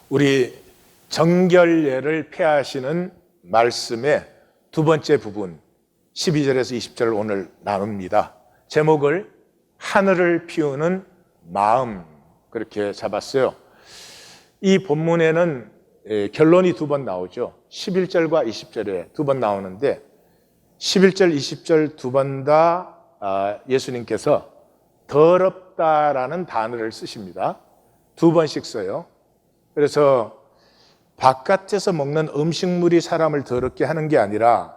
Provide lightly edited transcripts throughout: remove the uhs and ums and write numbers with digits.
우리 정결례를 폐하시는 말씀의 두 번째 부분 12절에서 20절을 오늘 나눕니다. 제목을 하늘을 피우는 마음 그렇게 잡았어요. 이 본문에는 결론이 두 번 나오죠. 11절과 20절에 두 번 나오는데 11절, 20절 두 번 다 예수님께서 더럽다라는 단어를 쓰십니다. 두 번씩 써요. 그래서 바깥에서 먹는 음식물이 사람을 더럽게 하는 게 아니라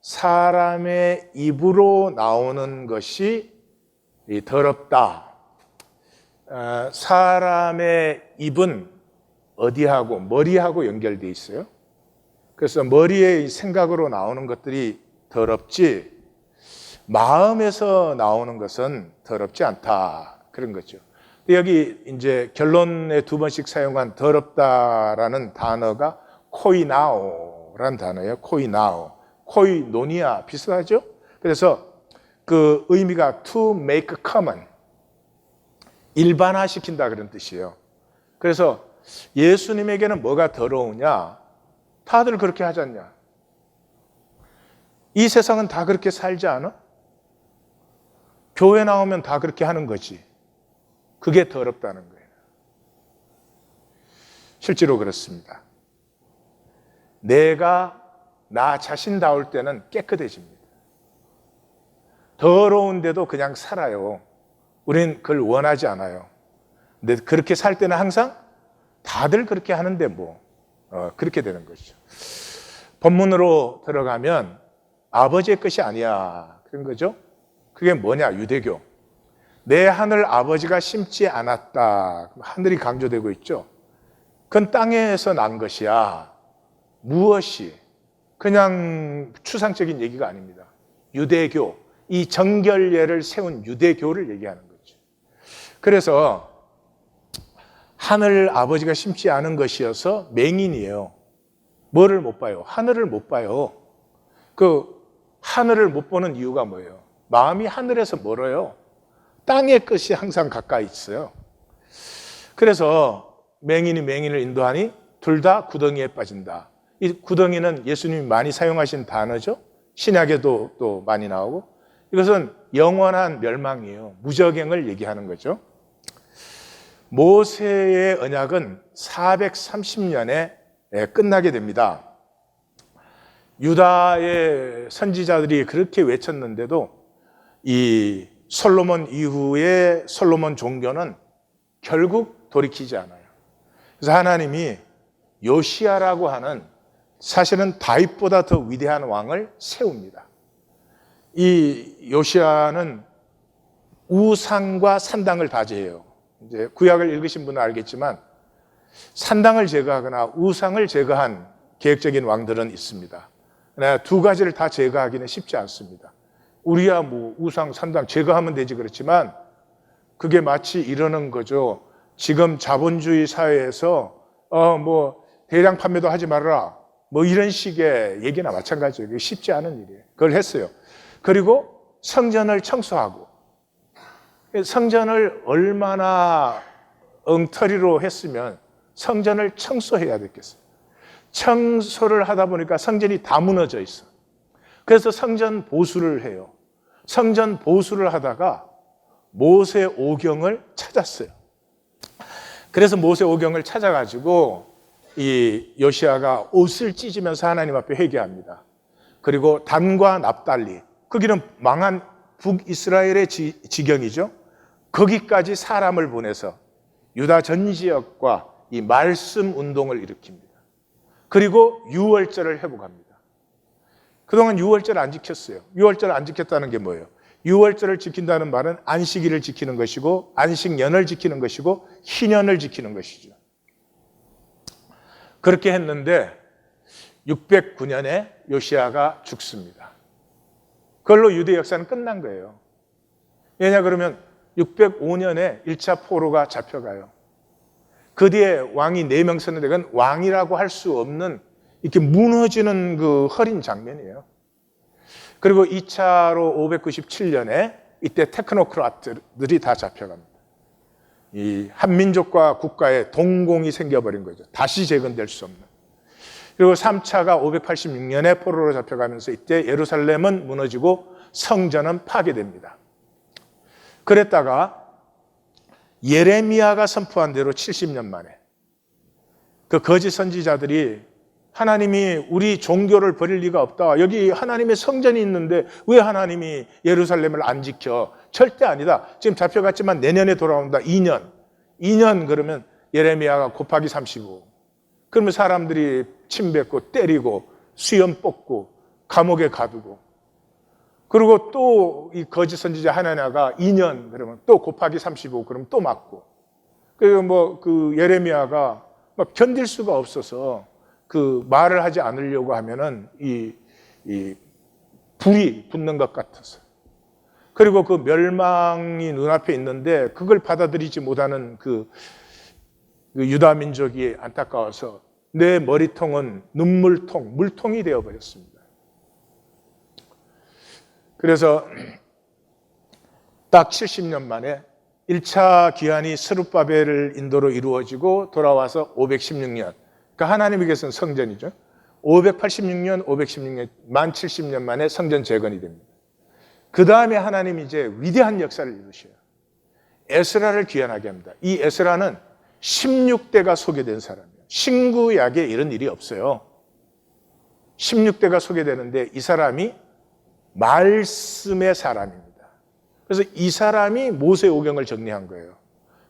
사람의 입으로 나오는 것이 더럽다. 사람의 입은 어디하고 머리하고 연결되어 있어요. 그래서 머리의 생각으로 나오는 것들이 더럽지 마음에서 나오는 것은 더럽지 않다. 그런 거죠. 여기 이제 결론에 두 번씩 사용한 더럽다라는 단어가 코이나오라는 단어예요. 코이나오. 코이노니아 비슷하죠? 그래서 그 의미가 to make common. 일반화시킨다 그런 뜻이에요. 그래서 예수님에게는 뭐가 더러우냐? 다들 그렇게 하지 않냐? 이 세상은 다 그렇게 살지 않아? 교회 나오면 다 그렇게 하는 거지. 그게 더럽다는 거예요. 실제로 그렇습니다. 내가 나 자신다울 때는 깨끗해집니다. 더러운데도 그냥 살아요. 우린 그걸 원하지 않아요. 근데 그렇게 살 때는 항상 다들 그렇게 하는데 그렇게 되는 것이죠. 본문으로 들어가면 아버지의 것이 아니야. 그런 거죠. 그게 뭐냐? 유대교. 내 하늘 아버지가 심지 않았다. 하늘이 강조되고 있죠. 그건 땅에서 난 것이야. 무엇이? 그냥 추상적인 얘기가 아닙니다. 유대교, 이 정결례를 세운 유대교를 얘기하는 거죠. 그래서 하늘 아버지가 심지 않은 것이어서 맹인이에요. 뭐를 못 봐요? 하늘을 못 봐요. 그 하늘을 못 보는 이유가 뭐예요? 마음이 하늘에서 멀어요. 땅의 것이 항상 가까이 있어요. 그래서 맹인이 맹인을 인도하니 둘 다 구덩이에 빠진다. 이 구덩이는 예수님이 많이 사용하신 단어죠. 신약에도 또 많이 나오고 이것은 영원한 멸망이에요. 무적행을 얘기하는 거죠. 모세의 언약은 430년에 끝나게 됩니다. 유다의 선지자들이 그렇게 외쳤는데도 이 솔로몬 이후의 솔로몬 종교는 결국 돌이키지 않아요. 그래서 하나님이 요시야라고 하는 사실은 다윗보다 더 위대한 왕을 세웁니다. 이 요시야는 우상과 산당을 다 제해요. 이제 구약을 읽으신 분은 알겠지만 산당을 제거하거나 우상을 제거한 계획적인 왕들은 있습니다. 그러나 두 가지를 다 제거하기는 쉽지 않습니다. 우리야 우상, 산당 제거하면 되지 그렇지만 그게 마치 이러는 거죠. 지금 자본주의 사회에서 대량 판매도 하지 말아라. 이런 식의 얘기나 마찬가지예요. 그게 쉽지 않은 일이에요. 그걸 했어요. 그리고 성전을 청소하고 성전을 얼마나 엉터리로 했으면 성전을 청소해야 됐겠어요. 청소를 하다 보니까 성전이 다 무너져 있어. 그래서 성전 보수를 해요. 성전 보수를 하다가 모세 오경을 찾았어요. 그래서 모세 오경을 찾아가지고 이 요시야가 옷을 찢으면서 하나님 앞에 회개합니다. 그리고 단과 납달리, 거기는 망한 북이스라엘의 지경이죠. 거기까지 사람을 보내서 유다 전 지역과 이 말씀 운동을 일으킵니다. 그리고 유월절을 회복합니다. 그동안 유월절 안 지켰어요. 유월절 안 지켰다는 게 뭐예요? 유월절을 지킨다는 말은 안식일을 지키는 것이고 안식년을 지키는 것이고 희년을 지키는 것이죠. 그렇게 했는데 609년에 요시야가 죽습니다. 그걸로 유대 역사는 끝난 거예요. 왜냐 그러면 605년에 1차 포로가 잡혀가요. 그 뒤에 왕이 4명 썼는데 그건 왕이라고 할 수 없는 이렇게 무너지는 그 허린 장면이에요. 그리고 2차로 597년에 이때 테크노크라트들이 다 잡혀갑니다. 이 한민족과 국가의 동공이 생겨버린 거죠. 다시 재건될 수 없는. 그리고 3차가 586년에 포로로 잡혀가면서 이때 예루살렘은 무너지고 성전은 파괴됩니다. 그랬다가 예레미야가 선포한 대로 70년 만에 그 거짓 선지자들이 하나님이 우리 종교를 버릴 리가 없다. 여기 하나님의 성전이 있는데 왜 하나님이 예루살렘을 안 지켜? 절대 아니다. 지금 잡혀갔지만 내년에 돌아온다. 2년 그러면 예레미야가 곱하기 35. 그러면 사람들이 침뱉고 때리고 수염 뽑고 감옥에 가두고 그리고 또 이 거짓 선지자 하나냐가 2년 그러면 또 곱하기 35 그러면 또 맞고 그리고 그 예레미야가 막 견딜 수가 없어서 그 말을 하지 않으려고 하면은 이 불이 붙는 것 같아서 그리고 그 멸망이 눈앞에 있는데 그걸 받아들이지 못하는 그 유다 민족이 안타까워서 내 머리통은 눈물통, 물통이 되어버렸습니다. 그래서 딱 70년 만에 1차 귀환이 스룹바벨을 인도로 이루어지고 돌아와서 516년. 그러니까 하나님에게서는 성전이죠. 586년 만 70년 만에 성전 재건이 됩니다. 그 다음에 하나님이 이제 위대한 역사를 이루셔요. 에스라를 귀환하게 합니다. 이 에스라는 16대가 소개된 사람이에요. 신구약에 이런 일이 없어요. 16대가 소개되는데 이 사람이 말씀의 사람입니다. 그래서 이 사람이 모세오경을 정리한 거예요.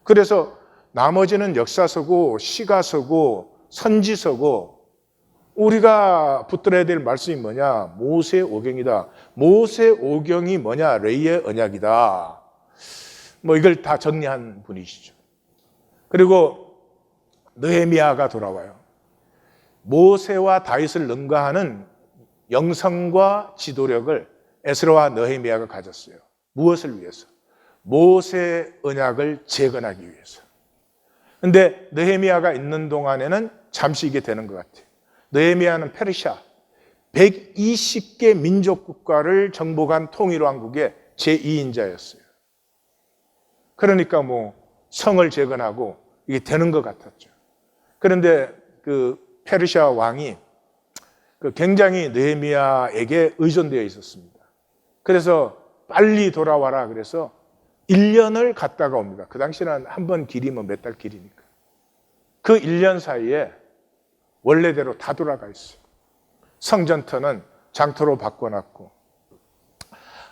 그래서 나머지는 역사서고 시가서고 선지서고 우리가 붙들어야 될 말씀이 뭐냐? 모세오경이다. 모세오경이 뭐냐? 레위의 언약이다. 이걸 다 정리한 분이시죠. 그리고 느헤미야가 돌아와요. 모세와 다윗을 능가하는 영성과 지도력을 에스라와 느헤미야가 가졌어요. 무엇을 위해서? 모세 언약을 재건하기 위해서. 그런데 느헤미야가 있는 동안에는 잠시 이게 되는 것 같아요. 느헤미야는 페르시아 120개 민족 국가를 정복한 통일왕국의 제2인자였어요. 그러니까 성을 재건하고 이게 되는 것 같았죠. 그런데 그 페르시아 왕이 굉장히 느헤미야에게 의존되어 있었습니다. 그래서 빨리 돌아와라 그래서 1년을 갔다가 옵니다. 그 당시는 한 번 길이면 몇 달 길이니까. 그 1년 사이에 원래대로 다 돌아가 있어요. 성전터는 장터로 바꿔놨고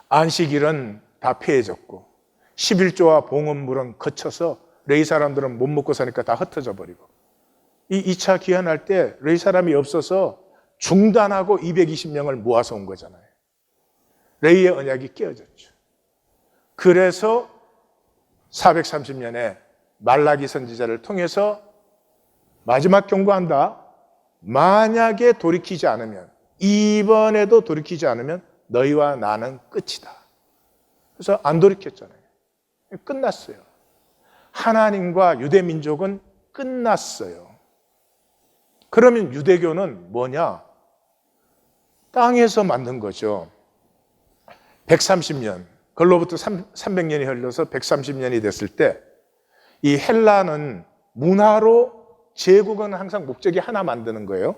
안식일은 다 폐해졌고 11조와 봉헌물은 거쳐서 레위 사람들은 못 먹고 사니까 다 흩어져 버리고 이 2차 귀환할 때 레위 사람이 없어서 중단하고 220명을 모아서 온 거잖아요. 레위의 언약이 깨어졌죠. 그래서 430년에 말라기 선지자를 통해서 마지막 경고한다. 만약에 돌이키지 않으면 이번에도 돌이키지 않으면 너희와 나는 끝이다. 그래서 안 돌이켰잖아요. 끝났어요. 하나님과 유대민족은 끝났어요. 그러면 유대교는 뭐냐? 땅에서 만든 거죠. 130년, 그로부터 300년이 흘러서 130년이 됐을 때 이 헬라는 문화로 제국은 항상 목적이 하나 만드는 거예요.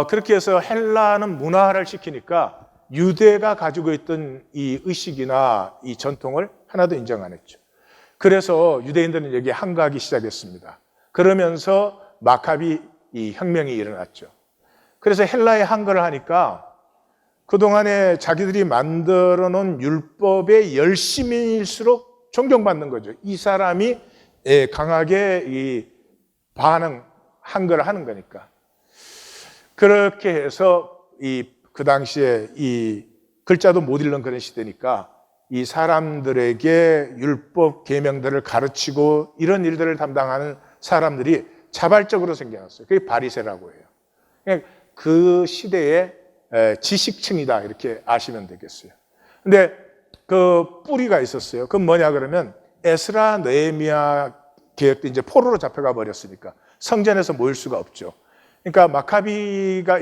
그렇게 해서 헬라는 문화를 시키니까 유대가 가지고 있던 이 의식이나 이 전통을 하나도 인정 안 했죠. 그래서 유대인들은 여기에 항거하기 시작했습니다. 그러면서 마카비 이 혁명이 일어났죠. 그래서 헬라에 항거를 하니까 그동안에 자기들이 만들어 놓은 율법의 열심일수록 존경받는 거죠. 이 사람이 강하게 이 항거를 하는 거니까. 그렇게 해서 그 당시에 이 글자도 못 읽는 그런 시대니까 이 사람들에게 율법 계명들을 가르치고 이런 일들을 담당하는 사람들이 자발적으로 생겨났어요. 그게 바리새라고 해요. 그 시대의 지식층이다 이렇게 아시면 되겠어요. 근데 그 뿌리가 있었어요. 그건 뭐냐 그러면 에스라 느헤미야 개혁 때 이제 포로로 잡혀가 버렸으니까 성전에서 모일 수가 없죠. 그러니까 마카비가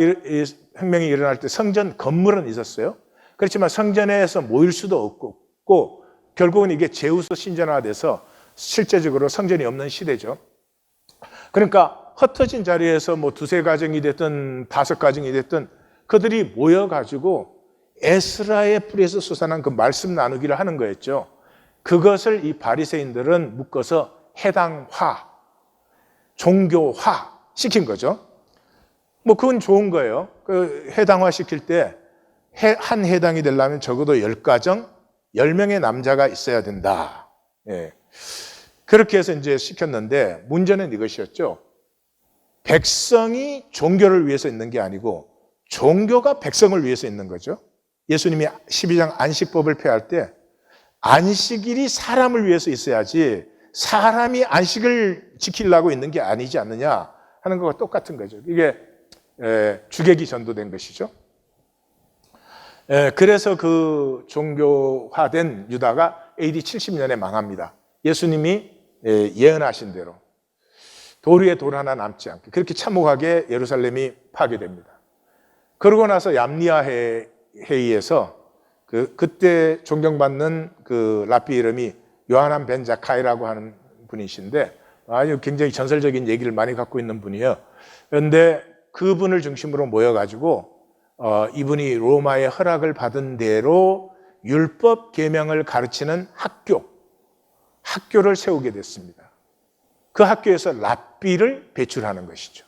혁명이 일어날 때 성전 건물은 있었어요. 그렇지만 성전에서 모일 수도 없고 결국은 이게 제우스 신전화돼서 실제적으로 성전이 없는 시대죠. 그러니까 흩어진 자리에서 뭐 두세 가정이 됐든 다섯 가정이 됐든 그들이 모여가지고 에스라의 뿌리에서 솟아난 그 말씀 나누기를 하는 거였죠. 그것을 이 바리새인들은 묶어서 해당화, 종교화 시킨 거죠. 뭐 그건 좋은 거예요. 그 해당화 시킬 때 한 해당이 되려면 적어도 10가정, 10명의 남자가 있어야 된다. 예. 그렇게 해서 이제 시켰는데 문제는 이것이었죠. 백성이 종교를 위해서 있는 게 아니고 종교가 백성을 위해서 있는 거죠. 예수님이 12장 안식법을 폐할 때 안식일이 사람을 위해서 있어야지 사람이 안식을 지키려고 있는 게 아니지 않느냐 하는 것과 똑같은 거죠. 이게 주객이 전도된 것이죠. 그래서 그 종교화된 유다가 AD 70년에 망합니다. 예수님이 예언하신 대로 돌 위에 돌 하나 남지 않게 그렇게 참혹하게 예루살렘이 파괴됩니다. 그러고 나서 얌리아 회의에서 그때 존경받는 그 랍비 이름이 요하난 벤 자카이라고 하는 분이신데 아주 굉장히 전설적인 얘기를 많이 갖고 있는 분이에요. 그런데 그분을 중심으로 모여가지고 이분이 로마의 허락을 받은 대로 율법 계명을 가르치는 학교를 세우게 됐습니다. 그 학교에서 랍비를 배출하는 것이죠.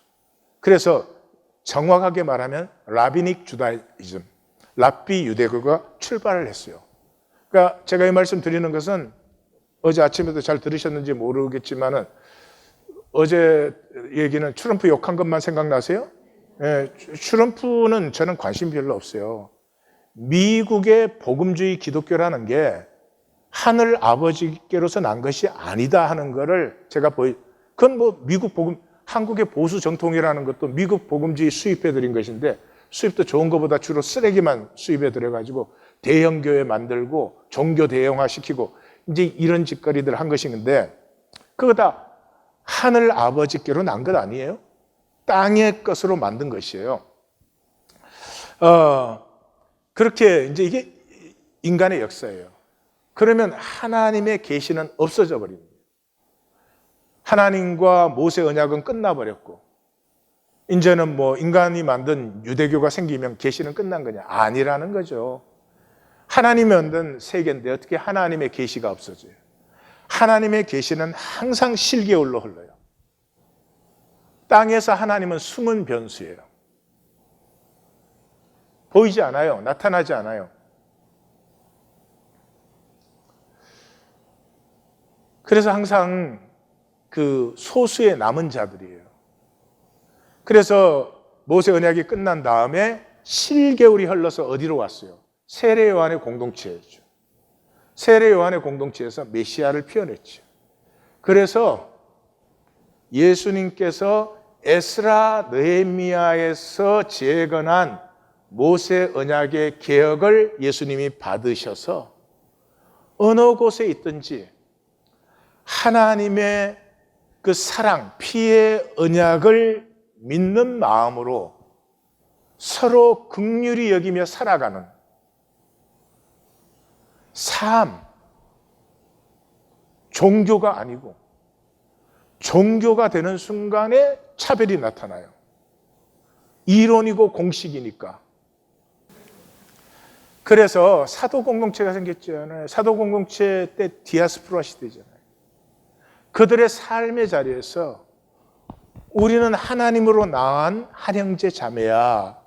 그래서 정확하게 말하면 라비닉 주다이즘, 랍비 유대교가 출발을 했어요. 그러니까 제가 이 말씀 드리는 것은 어제 아침에도 잘 들으셨는지 모르겠지만은 어제 얘기는 트럼프 욕한 것만 생각나세요? 예, 트럼프는 저는 관심 별로 없어요. 미국의 복음주의 기독교라는 게 하늘 아버지께로서 난 것이 아니다 하는 거를 제가 그건 뭐 미국 복음, 한국의 보수 정통이라는 것도 미국 복음주의 수입해 드린 것인데 수입도 좋은 것보다 주로 쓰레기만 수입해 들여가지고 대형교회 만들고 종교 대형화 시키고 이제 이런 짓거리들 한 것인데 그거 다 하늘 아버지께로 난 것 아니에요? 땅의 것으로 만든 것이에요. 그렇게 이제 이게 인간의 역사예요. 그러면 하나님의 계시는 없어져 버립니다. 하나님과 모세 언약은 끝나버렸고 이제는 뭐 인간이 만든 유대교가 생기면 계시는 끝난 거냐? 아니라는 거죠. 하나님이 만든 세계인데 어떻게 하나님의 계시가 없어져요? 하나님의 계시는 항상 실개울로 흘러요. 땅에서 하나님은 숨은 변수예요. 보이지 않아요. 나타나지 않아요. 그래서 항상 그 소수의 남은 자들이에요. 그래서 모세 언약이 끝난 다음에 실개울이 흘러서 어디로 왔어요? 세례 요한의 공동체였죠. 세례 요한의 공동체에서 메시아를 피워냈죠. 그래서 예수님께서 에스라 느헤미야에서 재건한 모세 언약의 개혁을 예수님이 받으셔서 어느 곳에 있든지 하나님의 그 사랑, 피의 언약을 믿는 마음으로 서로 긍휼히 여기며 살아가는 삶, 종교가 아니고 종교가 되는 순간에 차별이 나타나요. 이론이고 공식이니까. 그래서 사도 공동체가 생겼잖아요. 사도 공동체 때 디아스포라 시대잖아요. 그들의 삶의 자리에서 우리는 하나님으로 낳은 한 형제 자매야.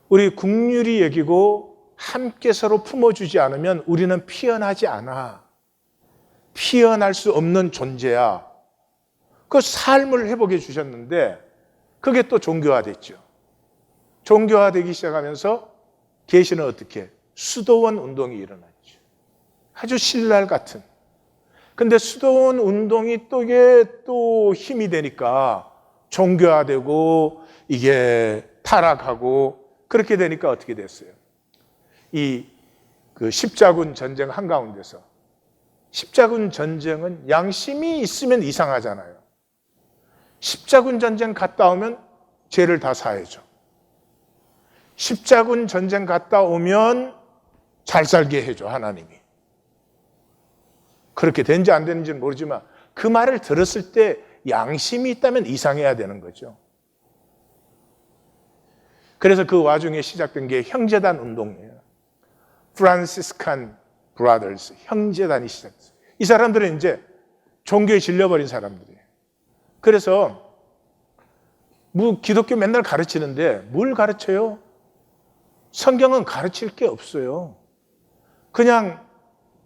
우리 긍휼히 여기고 함께 서로 품어주지 않으면 우리는 피어나지 않아. 피어날 수 없는 존재야. 그 삶을 회복해 주셨는데 그게 또 종교화됐죠. 종교화되기 시작하면서 계시는 어떻게? 수도원 운동이 일어났죠. 아주 신랄 같은. 근데 수도원 운동이 또 이게 또 힘이 되니까 종교화되고 이게 타락하고 그렇게 되니까 어떻게 됐어요? 그 십자군 전쟁 한가운데서 십자군 전쟁은 양심이 있으면 이상하잖아요. 십자군 전쟁 갔다 오면 죄를 다 사해줘. 십자군 전쟁 갔다 오면 잘 살게 해줘, 하나님이. 그렇게 된지 안 되는지는 모르지만 그 말을 들었을 때 양심이 있다면 이상해야 되는 거죠. 그래서 그 와중에 시작된 게 형제단 운동이에요. 프란시스칸 브라더스, 형제단이 시작됐어요. 이 사람들은 이제 종교에 질려버린 사람들이에요. 그래서 기독교 맨날 가르치는데 뭘 가르쳐요? 성경은 가르칠 게 없어요. 그냥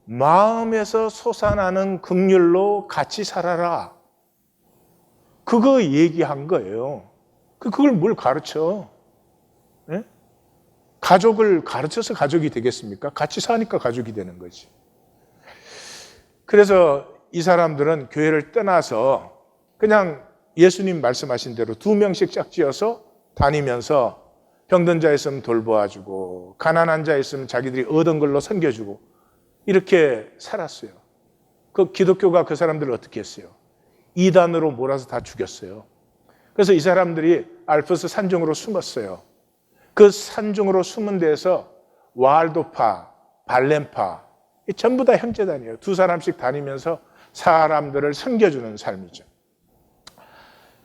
마음에서 솟아나는 긍휼로 같이 살아라. 그거 얘기한 거예요. 그걸 뭘 가르쳐? 네? 가족을 가르쳐서 가족이 되겠습니까? 같이 사니까 가족이 되는 거지. 그래서 이 사람들은 교회를 떠나서 그냥 예수님 말씀하신 대로 2명씩 짝지어서 다니면서 병든 자 있으면 돌보아주고 가난한 자 있으면 자기들이 얻은 걸로 섬겨주고 이렇게 살았어요. 그 기독교가 그 사람들을 어떻게 했어요? 이단으로 몰아서 다 죽였어요. 그래서 이 사람들이 알프스 산중으로 숨었어요. 그 산중으로 숨은 데에서 왈도파, 발렌파 전부 다 형제단이에요. 2사람씩 다니면서 사람들을 섬겨주는 삶이죠.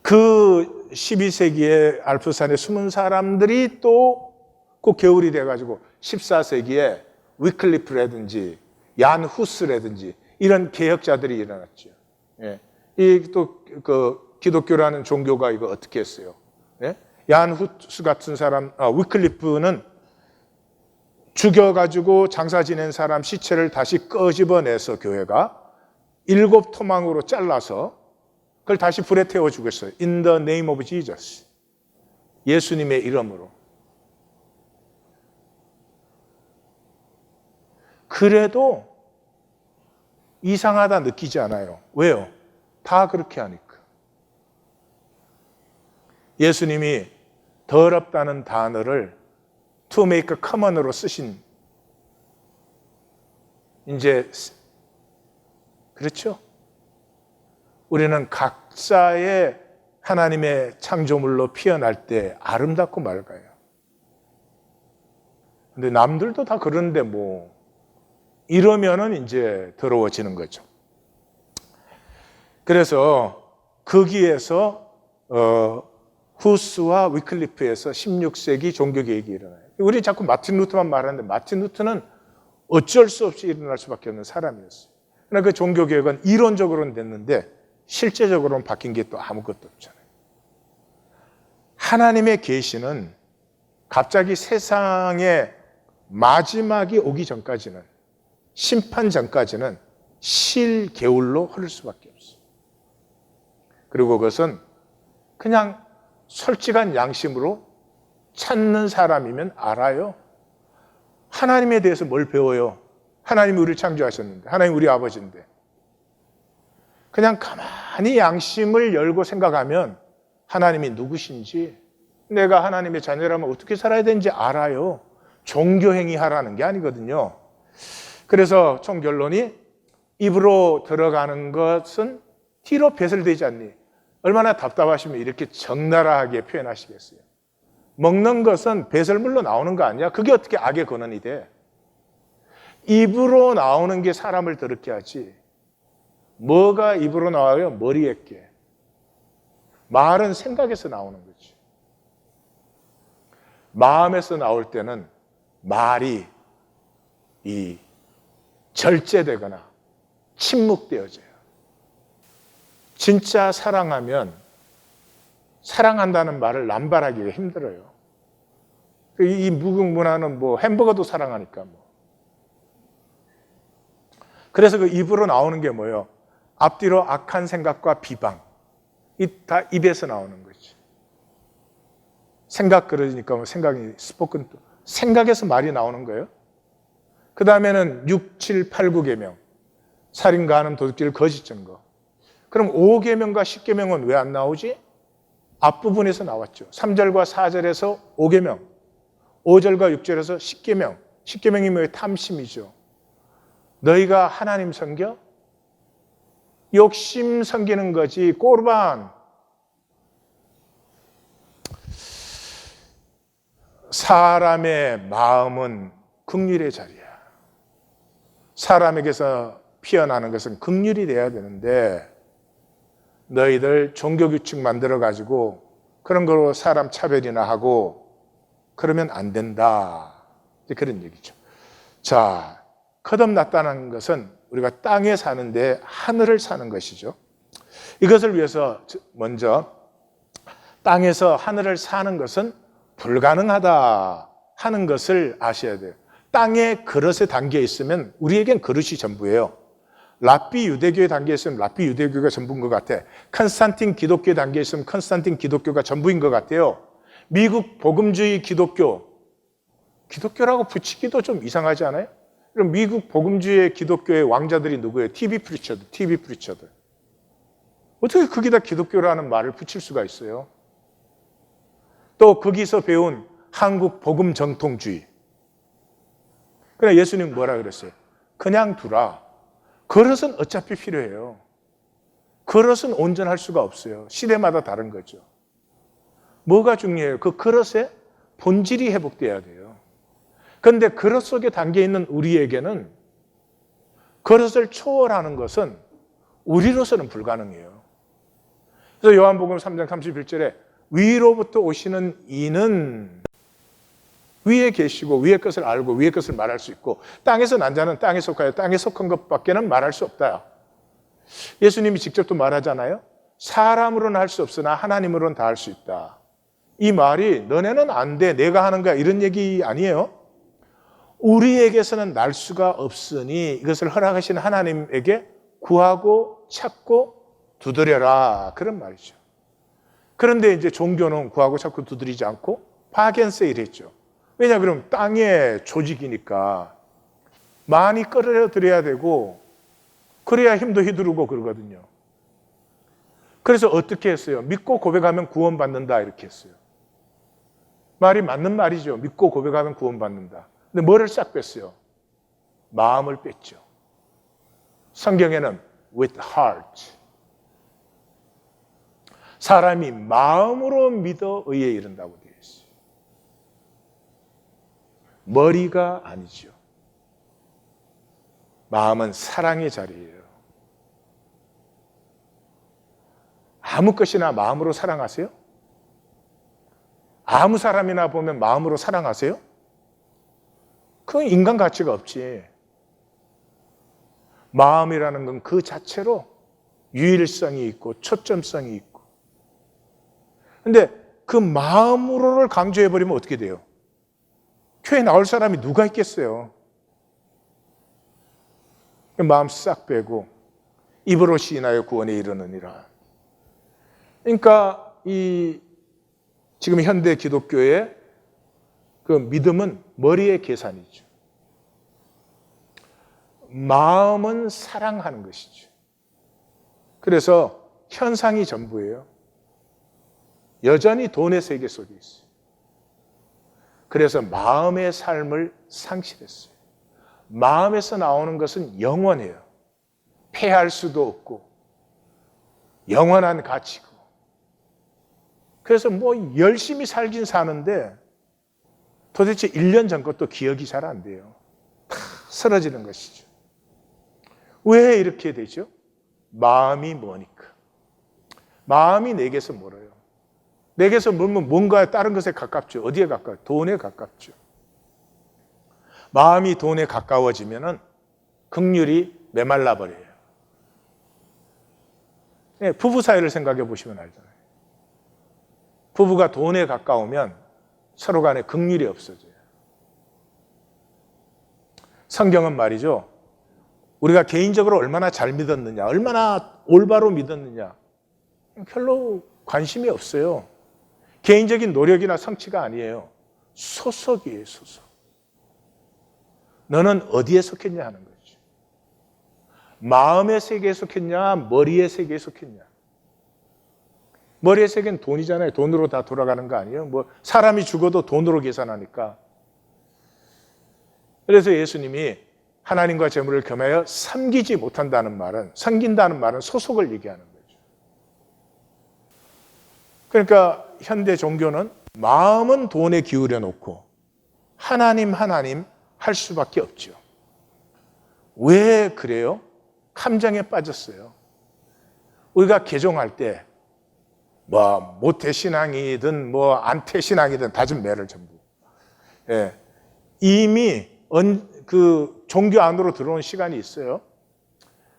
그 12세기에 알프스산에 숨은 사람들이 또 그 겨울이 돼가지고 14세기에 위클리프라든지 얀 후스라든지 이런 개혁자들이 일어났죠. 예. 이 또 그 기독교라는 종교가 이거 어떻게 했어요? 예? 얀 후스 같은 사람, 위클리프는 죽여가지고 장사 지낸 사람 시체를 다시 끄집어내서 교회가 7토막으로 잘라서 그걸 다시 불에 태워 죽였어요. In the name of Jesus. 예수님의 이름으로. 그래도 이상하다 느끼지 않아요. 왜요? 다 그렇게 하니까. 예수님이 더럽다는 단어를 to make common으로 쓰신 이제 그렇죠? 우리는 각자의 하나님의 창조물로 피어날 때 아름답고 맑아요. 근데 남들도 다 그런데 뭐 이러면은 이제 더러워지는 거죠. 그래서 거기에서 후스와 위클리프에서 16세기 종교개혁이 일어나요. 우리 자꾸 마틴 루터만 말하는데 마틴 루터는 어쩔 수 없이 일어날 수밖에 없는 사람이었어요. 그러나 그 종교개혁은 이론적으로는 됐는데 실제적으로는 바뀐 게 또 아무것도 없잖아요. 하나님의 계시는 갑자기 세상의 마지막이 오기 전까지는 심판 전까지는 실개울로 흐를 수밖에 없어요. 그리고 그것은 그냥 솔직한 양심으로 찾는 사람이면 알아요. 하나님에 대해서 뭘 배워요? 하나님이 우리를 창조하셨는데, 하나님이 우리 아버지인데. 그냥 가만히 양심을 열고 생각하면 하나님이 누구신지, 내가 하나님의 자녀라면 어떻게 살아야 되는지 알아요. 종교행위 하라는 게 아니거든요. 그래서 총 결론이 입으로 들어가는 것은 티로 배설되지 않니? 얼마나 답답하시면 이렇게 적나라하게 표현하시겠어요. 먹는 것은 배설물로 나오는 거 아니야? 그게 어떻게 악의 근원이 돼? 입으로 나오는 게 사람을 더럽게 하지. 뭐가 입으로 나와요? 머리에 게. 말은 생각에서 나오는 거지. 마음에서 나올 때는 말이 절제되거나 침묵되어져요. 진짜 사랑하면 사랑한다는 말을 남발하기가 힘들어요. 이 무궁문화는 뭐 햄버거도 사랑하니까 뭐. 그래서 그 입으로 나오는 게 뭐예요? 앞뒤로 악한 생각과 비방. 다 입에서 나오는 거지. 생각 그러니까 뭐 생각이 스포큰 또 생각에서 말이 나오는 거예요. 그 다음에는 6, 7, 8, 9계명. 살인, 간음, 도둑질, 거짓 증거. 그럼 5계명과 10계명은 왜 안 나오지? 앞부분에서 나왔죠. 3절과 4절에서 5계명, 5절과 6절에서 10계명. 10계명이 뭐예요? 탐심이죠. 너희가 하나님 섬겨? 욕심 섬기는 거지. 꼬르반. 사람의 마음은 긍휼의 자리야. 사람에게서 피어나는 것은 긍휼이 돼야 되는데 너희들 종교규칙 만들어가지고 그런 거로 사람 차별이나 하고 그러면 안 된다. 그런 얘기죠. 자, 거듭났다는 것은 우리가 땅에 사는데 하늘을 사는 것이죠. 이것을 위해서 먼저 땅에서 하늘을 사는 것은 불가능하다 하는 것을 아셔야 돼요. 땅의 그릇에 담겨 있으면 우리에겐 그릇이 전부예요. 랍비 유대교에 담겨 있으면 랍비 유대교가 전부인 것 같아. 컨스탄틴 기독교에 담겨 있으면 컨스탄틴 기독교가 전부인 것 같아요. 미국 복음주의 기독교라고 붙이기도 좀 이상하지 않아요? 그럼 미국 복음주의 기독교의 왕자들이 누구예요? TV 프리처들. 어떻게 거기다 기독교라는 말을 붙일 수가 있어요? 또 거기서 배운 한국 복음 정통주의. 그러나 예수님 뭐라 그랬어요? 그냥 두라. 그릇은 어차피 필요해요. 그릇은 온전할 수가 없어요. 시대마다 다른 거죠. 뭐가 중요해요? 그 그릇의 본질이 회복돼야 돼요. 그런데 그릇 속에 담겨 있는 우리에게는 그릇을 초월하는 것은 우리로서는 불가능해요. 그래서 요한복음 3장 31절에 위로부터 오시는 이는 위에 계시고 위의 것을 알고 위의 것을 말할 수 있고 땅에서 난 자는 땅에 속하여 땅에 속한 것밖에는 말할 수 없다. 예수님이 직접 또 말하잖아요. 사람으로는 할 수 없으나 하나님으로는 다 할 수 있다. 이 말이 너네는 안 돼, 내가 하는 거야 이런 얘기 아니에요. 우리에게서는 날 수가 없으니 이것을 허락하신 하나님에게 구하고 찾고 두드려라 그런 말이죠. 그런데 이제 종교는 구하고 찾고 두드리지 않고 파견세일했죠. 왜냐 그럼 땅의 조직이니까 많이 끌어들여야 되고 그래야 힘도 휘두르고 그러거든요. 그래서 어떻게 했어요? 믿고 고백하면 구원받는다 이렇게 했어요. 말이 맞는 말이죠. 믿고 고백하면 구원받는다. 근데 뭐를 싹 뺐어요? 마음을 뺐죠. 성경에는 with heart. 사람이 마음으로 믿어 의에 이른다고 되어 있어요. 머리가 아니죠. 마음은 사랑의 자리예요. 아무 것이나 마음으로 사랑하세요? 아무 사람이나 보면 마음으로 사랑하세요? 그건 인간 가치가 없지. 마음이라는 건 그 자체로 유일성이 있고 초점성이 있고. 근데 그 마음으로를 강조해버리면 어떻게 돼요? 교회 나올 사람이 누가 있겠어요? 마음 싹 빼고 입으로 시인하여 구원에 이르느니라. 그러니까 지금 현대 기독교의 그 믿음은 머리의 계산이죠. 마음은 사랑하는 것이죠. 그래서 현상이 전부예요. 여전히 돈의 세계 속에 있어요. 그래서 마음의 삶을 상실했어요. 마음에서 나오는 것은 영원해요. 패할 수도 없고 영원한 가치고. 그래서 뭐 열심히 살긴 사는데 도대체 1년 전 것도 기억이 잘 안 돼요. 다 쓰러지는 것이죠. 왜 이렇게 되죠? 마음이 뭐니까. 마음이 내게서 멀어요. 내게서 멀면 뭔가 다른 것에 가깝죠. 어디에 가까워요? 돈에 가깝죠. 마음이 돈에 가까워지면은 긍휼이 메말라 버려요. 네, 부부 사이를 생각해 보시면 알잖아요. 부부가 돈에 가까우면 서로 간에 긍휼이 없어져요. 성경은 말이죠. 우리가 개인적으로 얼마나 잘 믿었느냐, 얼마나 올바로 믿었느냐 별로 관심이 없어요. 개인적인 노력이나 성취가 아니에요. 소속이에요, 소속. 너는 어디에 속했냐 하는 거죠. 마음의 세계에 속했냐, 머리의 세계에 속했냐. 머리의 세계는 돈이잖아요. 돈으로 다 돌아가는 거 아니에요? 뭐 사람이 죽어도 돈으로 계산하니까. 그래서 예수님이 하나님과 재물을 겸하여 섬기지 못한다는 말은, 섬긴다는 말은 소속을 얘기하는 거죠. 그러니까 현대 종교는 마음은 돈에 기울여 놓고 하나님 할 수밖에 없죠. 왜 그래요? 함정에 빠졌어요. 우리가 개종할 때 뭐 모태신앙이든 뭐 안태신앙이든 다진 매를 전부 이미 그 종교 안으로 들어온 시간이 있어요.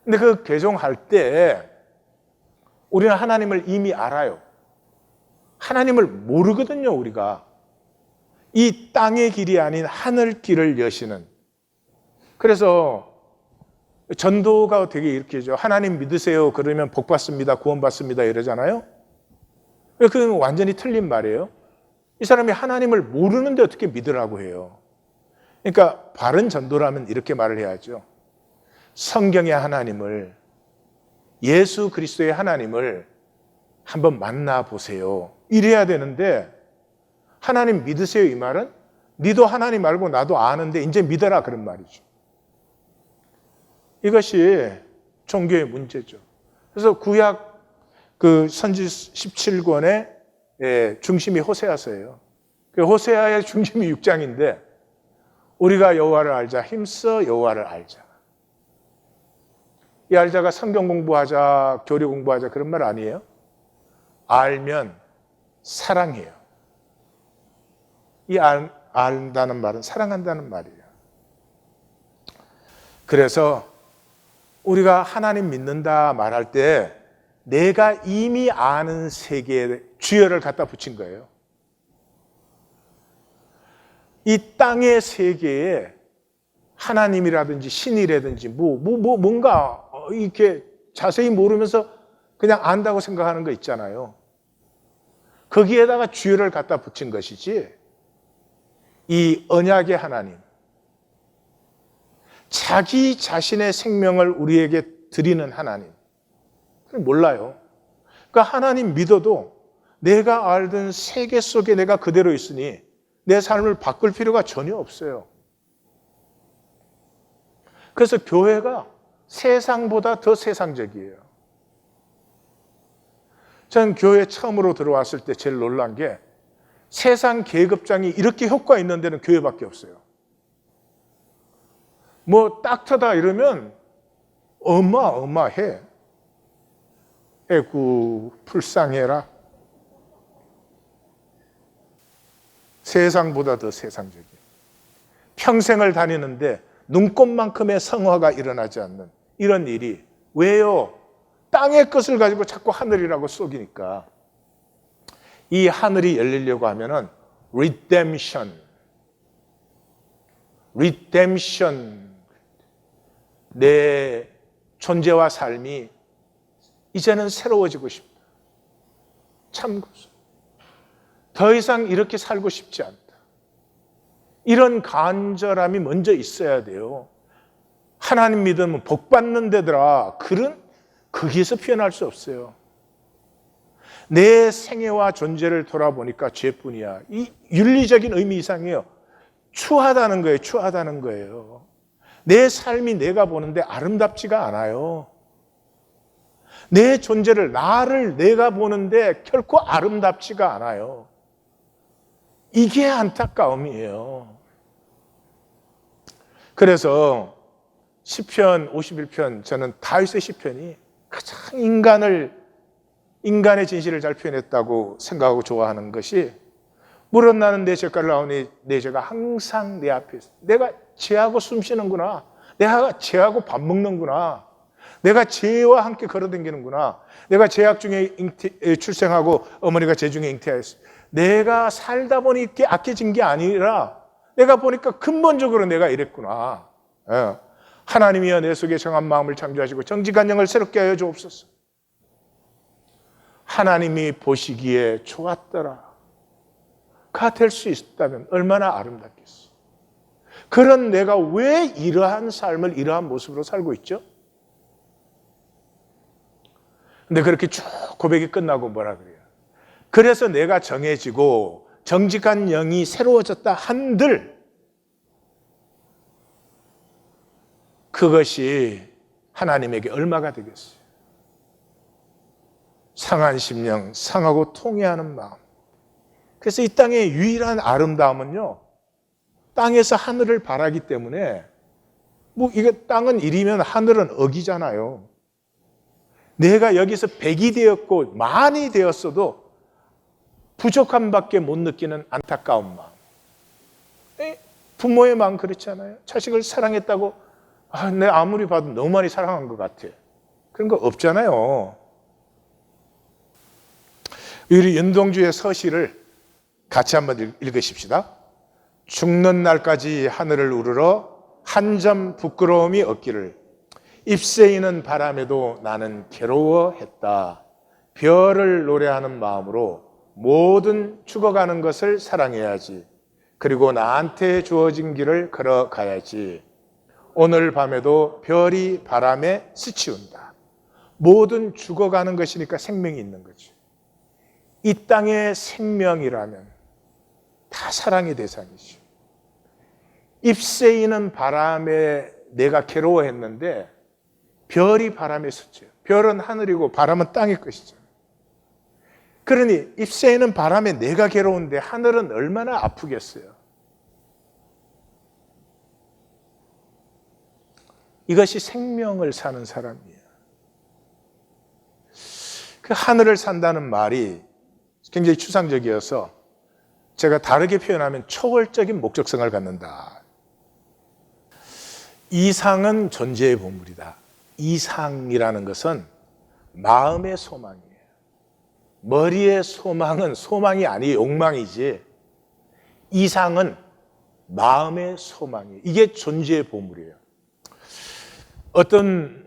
근데 그 개종할 때 우리는 하나님을 이미 알아요. 하나님을 모르거든요, 우리가. 이 땅의 길이 아닌 하늘 길을 여시는. 그래서 전도가 되게 이렇게 죠. 하나님 믿으세요. 그러면 복 받습니다. 구원 받습니다. 이러잖아요. 그건 완전히 틀린 말이에요. 이 사람이 하나님을 모르는데 어떻게 믿으라고 해요. 그러니까 바른 전도라면 이렇게 말을 해야죠. 성경의 하나님을, 예수 그리스도의 하나님을 한번 만나보세요. 이래야 되는데, 하나님 믿으세요 이 말은 니도 하나님 알고 나도 아는데 이제 믿어라 그런 말이죠. 이것이 종교의 문제죠. 그래서 구약 그 선지 17권의 중심이 호세아서예요. 그 호세아의 중심이 6장인데 우리가 여호와를 알자, 힘써 여호와를 알자. 이 알자가 성경 공부하자, 교리 공부하자 그런 말 아니에요. 알면 사랑해요. 이 안다는 말은 사랑한다는 말이에요. 그래서 우리가 하나님 믿는다 말할 때 내가 이미 아는 세계에 주여를 갖다 붙인 거예요. 이 땅의 세계에 하나님이라든지 신이라든지 뭔가 이렇게 자세히 모르면서 그냥 안다고 생각하는 거 있잖아요. 거기에다가 주여를 갖다 붙인 것이지, 이 언약의 하나님, 자기 자신의 생명을 우리에게 드리는 하나님, 그걸 몰라요. 그러니까 하나님 믿어도 내가 알던 세계 속에 내가 그대로 있으니 내 삶을 바꿀 필요가 전혀 없어요. 그래서 교회가 세상보다 더 세상적이에요. 전 교회 처음으로 들어왔을 때 제일 놀란 게 세상 계급장이 이렇게 효과 있는 데는 교회밖에 없어요. 뭐 닥터다 이러면 어마어마해. 에구 불쌍해라. 세상보다 더 세상적이에요. 평생을 다니는데 눈꽃만큼의 성화가 일어나지 않는 이런 일이 왜요? 땅의 것을 가지고 자꾸 하늘이라고 속이니까. 이 하늘이 열리려고 하면은 redemption, 내 존재와 삶이 이제는 새로워지고 싶다. 참고 더 이상 이렇게 살고 싶지 않다. 이런 간절함이 먼저 있어야 돼요. 하나님 믿으면 복 받는 데더라. 거기에서 표현할 수 없어요. 내 생애와 존재를 돌아보니까 죄뿐이야. 이 윤리적인 의미 이상이에요. 추하다는 거예요. 추하다는 거예요. 내 삶이 내가 보는데 아름답지가 않아요. 내 존재를, 나를 내가 보는데 결코 아름답지가 않아요. 이게 안타까움이에요. 그래서 시편 51편, 저는 다윗의 시편이 가장 인간의 진실을 잘 표현했다고 생각하고 좋아하는 것이, 물은 나는 내 죄가를 나오니 내 죄가 항상 내 앞에 있어. 내가 죄하고 숨 쉬는구나. 내가 죄하고 밥 먹는구나. 내가 죄와 함께 걸어다니는구나. 내가 죄악 중에 출생하고 어머니가 죄 중에 잉태하였어. 내가 살다 보니 이렇게 악해진 게 아니라 내가 보니까 근본적으로 내가 이랬구나. 하나님이여 내 속에 정한 마음을 창조하시고 정직한 영을 새롭게 하여 주옵소서. 하나님이 보시기에 좋았더라. 가 될 수 있다면 얼마나 아름답겠어. 그런 내가 왜 이러한 삶을 이러한 모습으로 살고 있죠? 근데 그렇게 쭉 고백이 끝나고 뭐라 그래요? 그래서 내가 정해지고 정직한 영이 새로워졌다 한들 그것이 하나님에게 얼마가 되겠어요? 상한 심령, 상하고 통회하는 마음. 그래서 이 땅의 유일한 아름다움은요, 땅에서 하늘을 바라기 때문에 뭐 이게 땅은 1이면 하늘은 억이잖아요. 내가 여기서 100이 되었고 많이 되었어도 부족함밖에 못 느끼는 안타까운 마음. 부모의 마음 그렇지 않아요? 자식을 사랑했다고 내 아무리 봐도 너무 많이 사랑한 것 같아. 그런 거 없잖아요. 우리 윤동주의 서시를 같이 한번 읽으십시다. 죽는 날까지 하늘을 우러러 한 점 부끄러움이 없기를 잎새이는 바람에도 나는 괴로워했다. 별을 노래하는 마음으로 모든 죽어가는 것을 사랑해야지. 그리고 나한테 주어진 길을 걸어가야지. 오늘 밤에도 별이 바람에 스치운다. 모든 죽어가는 것이니까 생명이 있는 거죠. 이 땅의 생명이라면 다 사랑의 대상이죠. 잎새이는 바람에 내가 괴로워했는데 별이 바람에 스쳐요. 별은 하늘이고 바람은 땅의 것이죠. 그러니 잎새이는 바람에 내가 괴로운데 하늘은 얼마나 아프겠어요. 이것이 생명을 사는 사람이에요. 그 하늘을 산다는 말이 굉장히 추상적이어서 제가 다르게 표현하면 초월적인 목적성을 갖는다. 이상은 존재의 보물이다. 이상이라는 것은 마음의 소망이에요. 머리의 소망은 소망이 아니에요. 욕망이지. 이상은 마음의 소망이에요. 이게 존재의 보물이에요. 어떤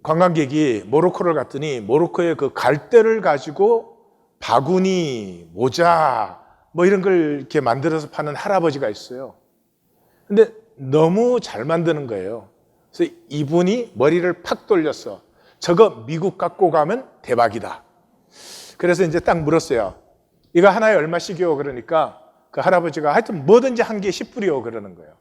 관광객이 모로코를 갔더니 모로코의 그 갈대를 가지고 바구니, 모자 뭐 이런 걸 이렇게 만들어서 파는 할아버지가 있어요. 근데 너무 잘 만드는 거예요. 그래서 이분이 머리를 팍 돌렸어. 저거 미국 갖고 가면 대박이다. 그래서 이제 딱 물었어요. 이거 하나에 얼마씩이요? 그러니까 그 할아버지가 하여튼 뭐든지 한 개 10불이요 그러는 거예요.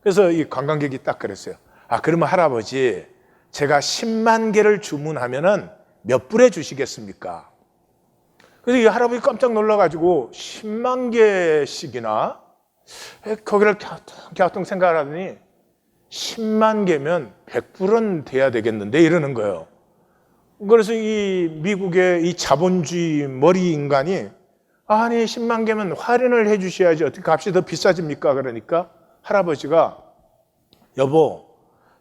그래서 이 관광객이 딱 그랬어요. 그러면 할아버지 제가 10만 개를 주문하면은 몇 불에 주시겠습니까? 그래서 이 할아버지 깜짝 놀라가지고 10만 개씩이나? 거기를 갸우뚱 생각을 하더니 10만 개면 100불은 돼야 되겠는데 이러는 거예요. 그래서 이 미국의 이 자본주의 머리 인간이 아니 10만 개면 할인을 해 주셔야지 어떻게 값이 더 비싸집니까? 그러니까 할아버지가 여보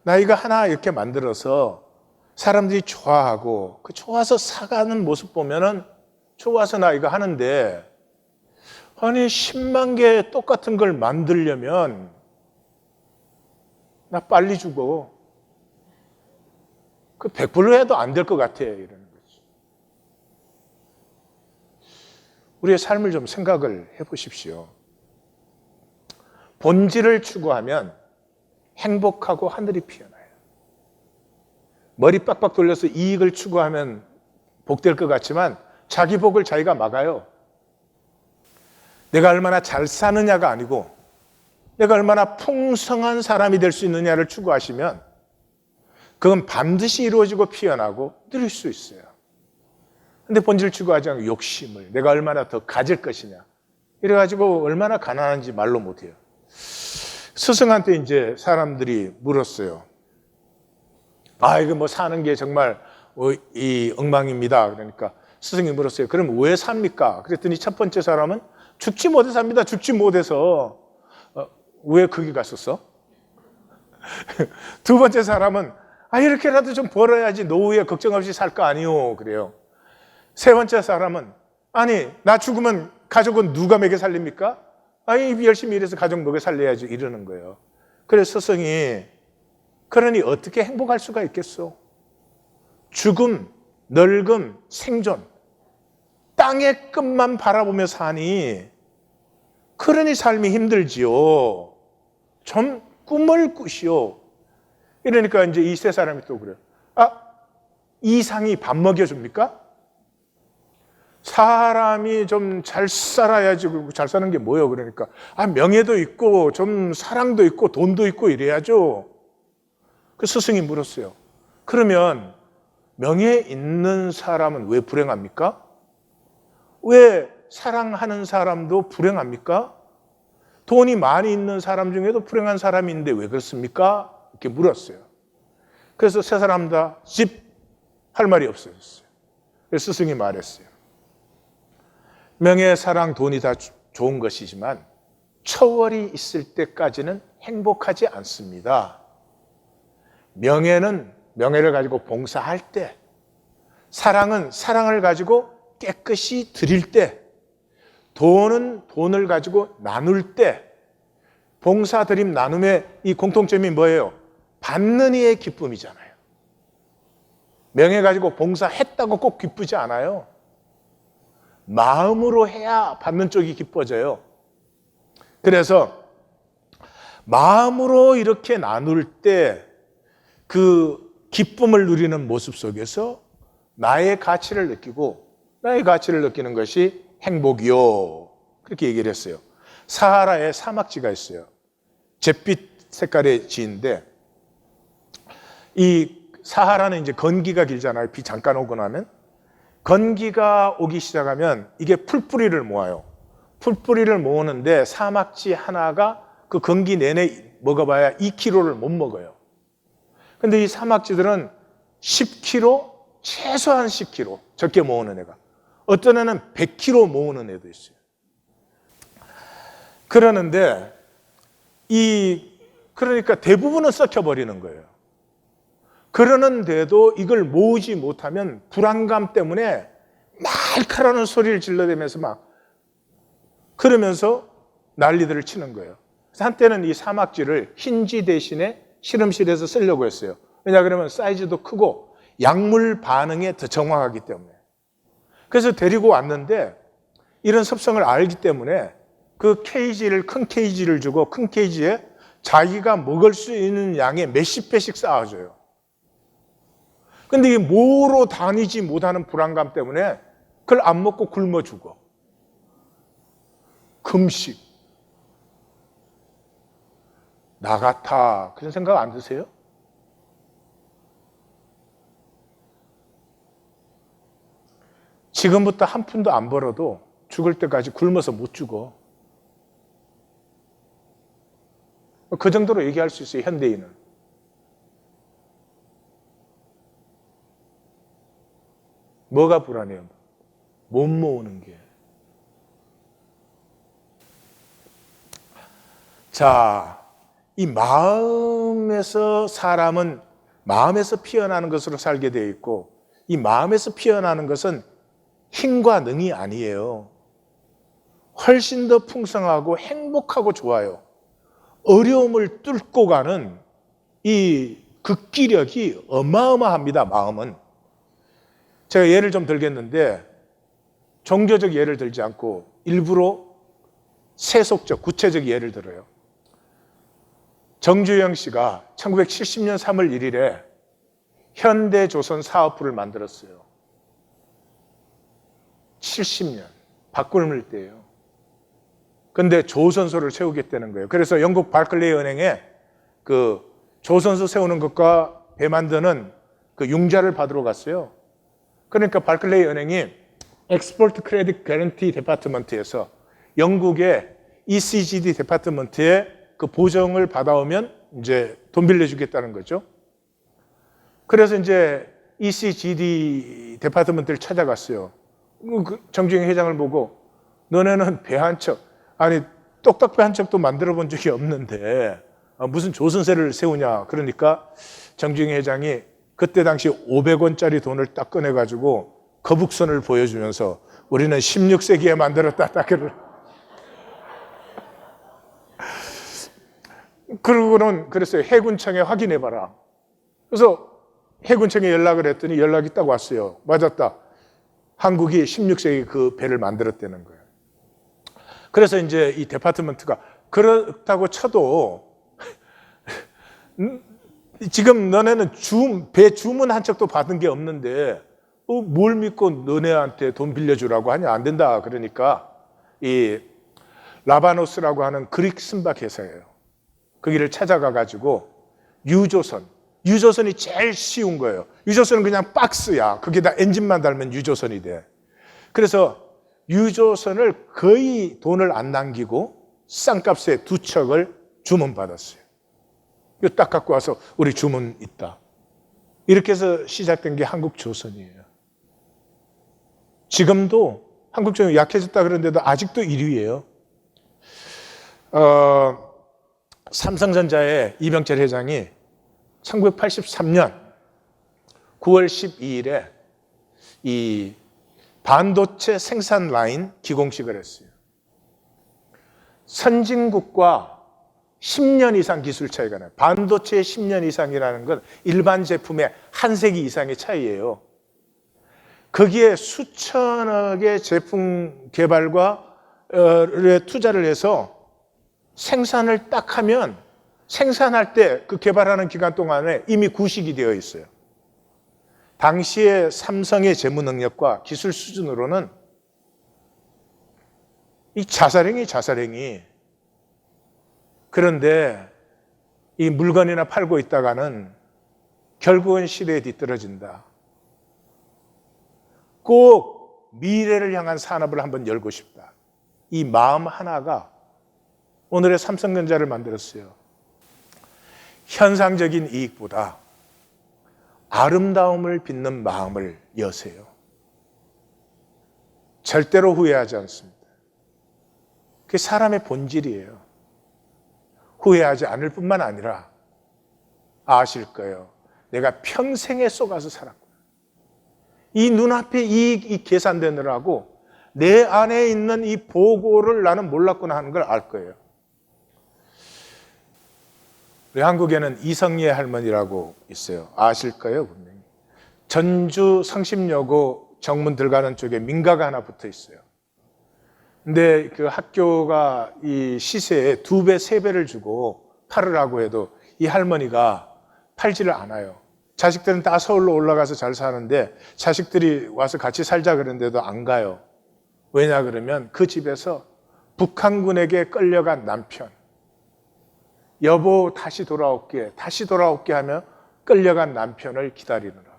나 이거 하나 이렇게 만들어서 사람들이 좋아하고 그 좋아서 사가는 모습 보면은 좋아서 나 이거 하는데 아니 10만 개 똑같은 걸 만들려면 나 빨리 죽어. 그 100불로 해도 안 될 것 같아 이러는 거지. 우리의 삶을 좀 생각을 해보십시오. 본질을 추구하면 행복하고 하늘이 피어나요. 머리 빡빡 돌려서 이익을 추구하면 복될 것 같지만 자기 복을 자기가 막아요. 내가 얼마나 잘 사느냐가 아니고 내가 얼마나 풍성한 사람이 될 수 있느냐를 추구하시면 그건 반드시 이루어지고 피어나고 누릴 수 있어요. 근데 본질을 추구하지 않고 욕심을 내가 얼마나 더 가질 것이냐 이래가지고 얼마나 가난한지 말로 못해요. 스승한테 이제 사람들이 물었어요. 이거 뭐 사는 게 정말 이 엉망입니다. 그러니까 스승이 물었어요. 그럼 왜 삽니까? 그랬더니 첫 번째 사람은 죽지 못해서 삽니다. 죽지 못해서. 왜 거기 갔었어? 두 번째 사람은 이렇게라도 좀 벌어야지 노후에 걱정 없이 살 거 아니오. 그래요. 세 번째 사람은 아니 나 죽으면 가족은 누가 먹여 살립니까? 열심히 일해서 가족 먹여 살려야지 이러는 거예요. 그래서 스승이 그러니 어떻게 행복할 수가 있겠어? 죽음, 늙음, 생존 땅의 끝만 바라보며 사니 그러니 삶이 힘들지요. 좀 꿈을 꾸시오. 이러니까 이제 이 세 사람이 또 그래요. 이상이 밥 먹여줍니까? 사람이 좀 잘 살아야지. 그리고 잘 사는 게 뭐예요? 그러니까 명예도 있고 좀 사랑도 있고 돈도 있고 이래야죠. 그 스승이 물었어요. 그러면 명예 있는 사람은 왜 불행합니까? 왜 사랑하는 사람도 불행합니까? 돈이 많이 있는 사람 중에도 불행한 사람이 있는데 왜 그렇습니까? 이렇게 물었어요. 그래서 세 사람 다 집 할 말이 없어졌어요. 그래서 스승이 말했어요. 명예, 사랑, 돈이 다 좋은 것이지만 초월이 있을 때까지는 행복하지 않습니다. 명예는 명예를 가지고 봉사할 때, 사랑은 사랑을 가지고 깨끗이 드릴 때, 돈은 돈을 가지고 나눌 때, 봉사, 드림, 나눔의 이 공통점이 뭐예요? 받는 이의 기쁨이잖아요. 명예 가지고 봉사했다고 꼭 기쁘지 않아요. 마음으로 해야 받는 쪽이 기뻐져요. 그래서 마음으로 이렇게 나눌 때 그 기쁨을 누리는 모습 속에서 나의 가치를 느끼고, 나의 가치를 느끼는 것이 행복이요. 그렇게 얘기를 했어요. 사하라에 사막지가 있어요. 잿빛 색깔의 지인데, 이 사하라는 이제 건기가 길잖아요. 비 잠깐 오고 나면. 건기가 오기 시작하면 이게 풀뿌리를 모아요. 풀뿌리를 모으는데 사막지 하나가 그 건기 내내 먹어봐야 2kg를 못 먹어요. 근데 이 사막지들은 10kg, 최소한 10kg 적게 모으는 애가. 어떤 애는 100kg 모으는 애도 있어요. 그러는데 그러니까 대부분은 썩혀버리는 거예요. 그러는데도 이걸 모으지 못하면 불안감 때문에 날카로운 소리를 질러대면서 막 그러면서 난리들을 치는 거예요. 그래서 한때는 이 사막지를 흰지 대신에 실험실에서 쓰려고 했어요. 왜냐 그러면 사이즈도 크고 약물 반응에 더 정확하기 때문에. 그래서 데리고 왔는데 이런 습성을 알기 때문에 그 케이지를, 큰 케이지를 주고 큰 케이지에 자기가 먹을 수 있는 양의 몇십 배씩 쌓아줘요. 근데 이게 뭐로 다니지 못하는 불안감 때문에 그걸 안 먹고 굶어 죽어. 금식. 나 같아. 그런 생각 안 드세요? 지금부터 한 푼도 안 벌어도 죽을 때까지 굶어서 못 죽어. 그 정도로 얘기할 수 있어요, 현대인은. 뭐가 불안해요? 못 모으는 게. 자, 이 마음에서 사람은 마음에서 피어나는 것으로 살게 되어 있고, 이 마음에서 피어나는 것은 힘과 능이 아니에요. 훨씬 더 풍성하고 행복하고 좋아요. 어려움을 뚫고 가는 이 극기력이 어마어마합니다, 마음은. 제가 예를 좀 들겠는데, 종교적 예를 들지 않고 일부러 세속적, 구체적 예를 들어요. 정주영 씨가 1970년 3월 1일에 현대조선 사업부를 만들었어요. 70년, 바꿀 때예요. 근데 조선소를 세우겠다는 거예요. 그래서 영국 바클레이 은행에 그 조선소 세우는 것과 배 만드는 그 융자를 받으러 갔어요. 그러니까 바클레이 은행이 엑스포트 크레딧 개런티 디파트먼트에서 영국의 ECGD 디파트먼트에 그 보정을 받아오면 이제 돈 빌려주겠다는 거죠. 그래서 이제 ECGD 디파트먼트를 찾아갔어요. 정주영 회장을 보고 너네는 배 한 척, 아니 똑딱배 한 척도 만들어 본 적이 없는데 무슨 조선세를 세우냐. 그러니까 정주영 회장이 그때 당시 500원짜리 돈을 딱 꺼내가지고 거북선을 보여주면서 우리는 16세기에 만들었다. 딱 그러고는 그랬어요. 해군청에 확인해봐라. 그래서 해군청에 연락을 했더니 연락이 딱 왔어요. 맞았다. 한국이 16세기 그 배를 만들었다는 거예요. 그래서 이제 이 디파트먼트가 그렇다고 쳐도 지금 너네는 배 주문 한 척도 받은 게 없는데 뭘 믿고 너네한테 돈 빌려주라고 하냐. 안 된다. 그러니까 이 라바노스라고 하는 그릭 선박 회사예요. 거기를 찾아가가지고 유조선이 제일 쉬운 거예요. 유조선은 그냥 박스야. 거기다 엔진만 달면 유조선이 돼. 그래서 유조선을 거의 돈을 안 남기고 싼 값에 2척을 주문받았어요. 이거 딱 갖고 와서 우리 주문 있다. 이렇게 해서 시작된 게 한국조선이에요. 지금도 한국조선이 약해졌다 그러는데도 아직도 1위예요. 삼성전자의 이병철 회장이 1983년 9월 12일에 이 반도체 생산 라인 기공식을 했어요. 선진국과 10년 이상 기술 차이가 나요. 반도체의 10년 이상이라는 건 일반 제품의 한 세기 이상의 차이예요. 거기에 수천억의 제품 개발과 투자를 해서 생산을 딱 하면 생산할 때 그 개발하는 기간 동안에 이미 구식이 되어 있어요. 당시의 삼성의 재무 능력과 기술 수준으로는 이 자살행위. 그런데 이 물건이나 팔고 있다가는 결국은 시대에 뒤떨어진다. 꼭 미래를 향한 산업을 한번 열고 싶다. 이 마음 하나가 오늘의 삼성전자를 만들었어요. 현상적인 이익보다 아름다움을 빚는 마음을 여세요. 절대로 후회하지 않습니다. 그게 사람의 본질이에요. 후회하지 않을 뿐만 아니라 아실 거예요. 내가 평생에 쏘가서 살았구나. 이 눈앞에 이익이 계산되느라고 내 안에 있는 이 보고를 나는 몰랐구나 하는 걸 알 거예요. 우리 한국에는 이성예 할머니라고 있어요. 아실 거예요, 분명히. 전주 성심여고 정문 들어가는 쪽에 민가가 하나 붙어 있어요. 근데 그 학교가 이 시세에 2배, 3배를 주고 팔으라고 해도 이 할머니가 팔지를 않아요. 자식들은 다 서울로 올라가서 잘 사는데 자식들이 와서 같이 살자 그러는데도 안 가요. 왜냐 그러면 그 집에서 북한군에게 끌려간 남편, 여보 다시 돌아올게 하며 끌려간 남편을 기다리느라고.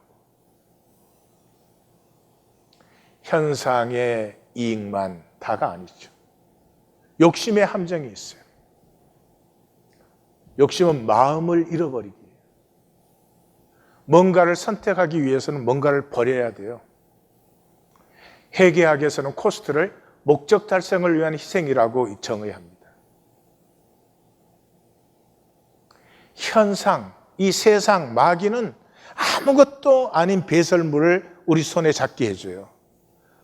현상의 이익만 다가 아니죠. 욕심의 함정이 있어요. 욕심은 마음을 잃어버리기예요. 뭔가를 선택하기 위해서는 뭔가를 버려야 돼요. 회계학에서는 코스트를 목적 달성을 위한 희생이라고 정의합니다. 현상, 이 세상, 마귀는 아무것도 아닌 배설물을 우리 손에 잡게 해줘요.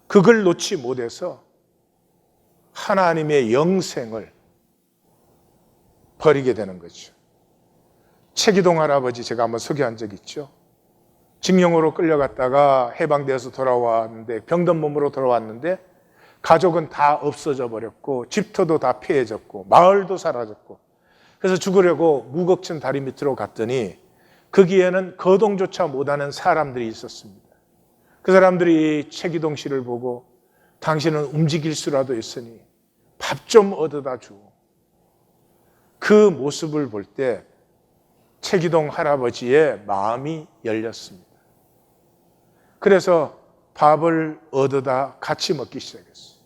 그걸 놓지 못해서 하나님의 영생을 버리게 되는 거죠. 최기동 할아버지 제가 한번 소개한 적 있죠. 징용으로 끌려갔다가 해방되어서 돌아왔는데 병든 몸으로 돌아왔는데 가족은 다 없어져 버렸고 집터도 다 폐해졌고 마을도 사라졌고 그래서 죽으려고 무곡천 다리 밑으로 갔더니 거기에는 거동조차 못하는 사람들이 있었습니다. 그 사람들이 최기동 씨를 보고 당신은 움직일 수라도 있으니 밥 좀 얻어다 주. 그 모습을 볼 때 최기동 할아버지의 마음이 열렸습니다. 그래서 밥을 얻어다 같이 먹기 시작했어요.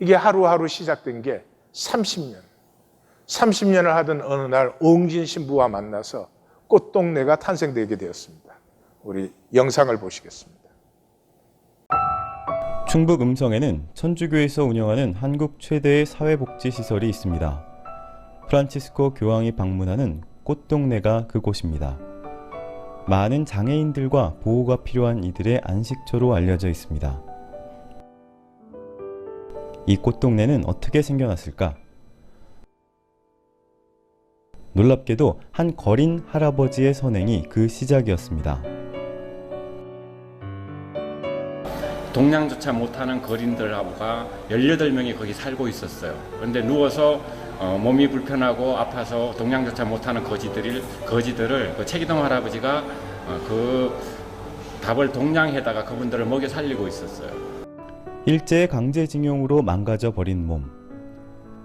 이게 하루하루 시작된 게 30년을 하던 어느 날 오응진 신부와 만나서 꽃동네가 탄생되게 되었습니다. 우리 영상을 보시겠습니다. 충북 음성에는 천주교에서 운영하는 한국 최대의 사회복지시설이 있습니다. 프란치스코 교황이 방문하는 꽃동네가 그곳입니다. 많은 장애인들과 보호가 필요한 이들의 안식처로 알려져 있습니다. 이 꽃동네는 어떻게 생겨났을까? 놀랍게도 한 거린 할아버지의 선행이 그 시작이었습니다. 동냥조차 못하는 거린들하고가 18명이 거기 살고 있었어요. 그런데 누워서 몸이 불편하고 아파서 동냥조차 못하는 거지들을 그 최기동 할아버지가 그 밥을 동냥해다가 그분들을 먹여 살리고 있었어요. 일제의 강제징용으로 망가져 버린 몸.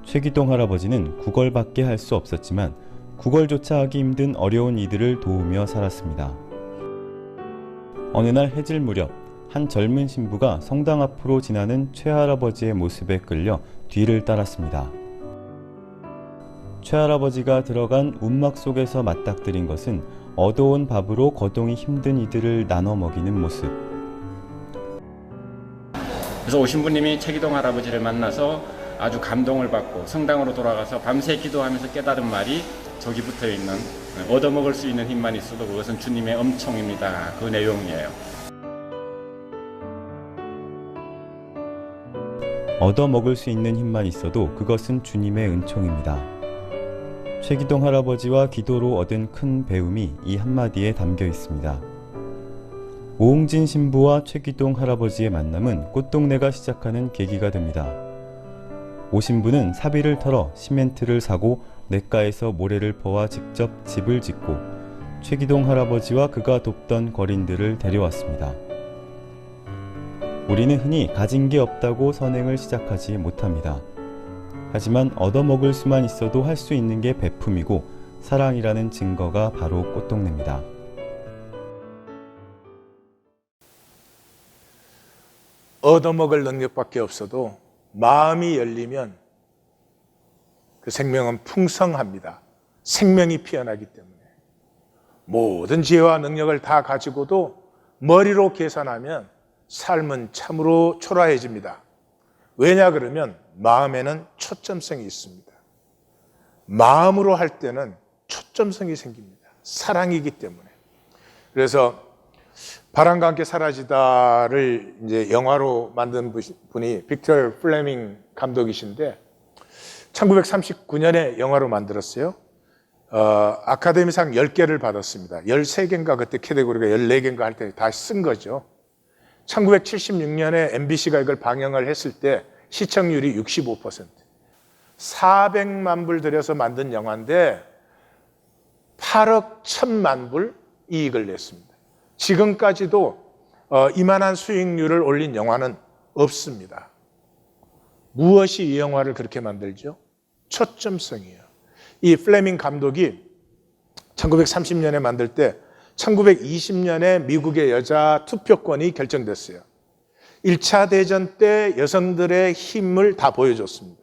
최기동 할아버지는 구걸밖에 할 수 없었지만 구걸조차 하기 힘든 어려운 이들을 도우며 살았습니다. 어느 날 해질 무렵 한 젊은 신부가 성당 앞으로 지나는 최할아버지의 모습에 끌려 뒤를 따랐습니다. 최할아버지가 들어간 움막 속에서 맞닥뜨린 것은 얻어온 밥으로 거동이 힘든 이들을 나눠 먹이는 모습. 그래서 오신 분님이 최기동 할아버지를 만나서 아주 감동을 받고 성당으로 돌아가서 밤새 기도하면서 깨달은 말이 저기 붙어 있는 얻어먹을 수 있는 힘만 있어도 그것은 주님의 엄총입니다. 그 내용이에요. 얻어먹을 수 있는 힘만 있어도 그것은 주님의 은총입니다. 최기동 할아버지와 기도로 얻은 큰 배움이 이 한마디에 담겨 있습니다. 오웅진 신부와 최기동 할아버지의 만남은 꽃동네가 시작하는 계기가 됩니다. 오 신부는 사비를 털어 시멘트를 사고 냇가에서 모래를 퍼와 직접 집을 짓고 최기동 할아버지와 그가 돕던 거린들을 데려왔습니다. 우리는 흔히 가진 게 없다고 선행을 시작하지 못합니다. 하지만 얻어먹을 수만 있어도 할 수 있는 게 베품이고 사랑이라는 증거가 바로 꽃동네입니다. 얻어먹을 능력밖에 없어도 마음이 열리면 그 생명은 풍성합니다. 생명이 피어나기 때문에. 모든 지혜와 능력을 다 가지고도 머리로 계산하면 삶은 참으로 초라해집니다. 왜냐 그러면 마음에는 초점성이 있습니다. 마음으로 할 때는 초점성이 생깁니다. 사랑이기 때문에. 그래서 바람과 함께 사라지다를 이제 영화로 만든 분이 빅터 플레밍 감독이신데 1939년에 영화로 만들었어요. 아카데미상 10개를 받았습니다. 13개인가 그때 캐테고리가 14개인가 할 때 다 쓴 거죠. 1976년에 MBC가 이걸 방영을 했을 때 시청률이 65%. 400만 불 들여서 만든 영화인데 8억 1천만 불 이익을 냈습니다. 지금까지도 이만한 수익률을 올린 영화는 없습니다. 무엇이 이 영화를 그렇게 만들죠? 초점성이에요. 이 플레밍 감독이 1930년에 만들 때 1920년에 미국의 여자 투표권이 결정됐어요. 1차 대전 때 여성들의 힘을 다 보여줬습니다.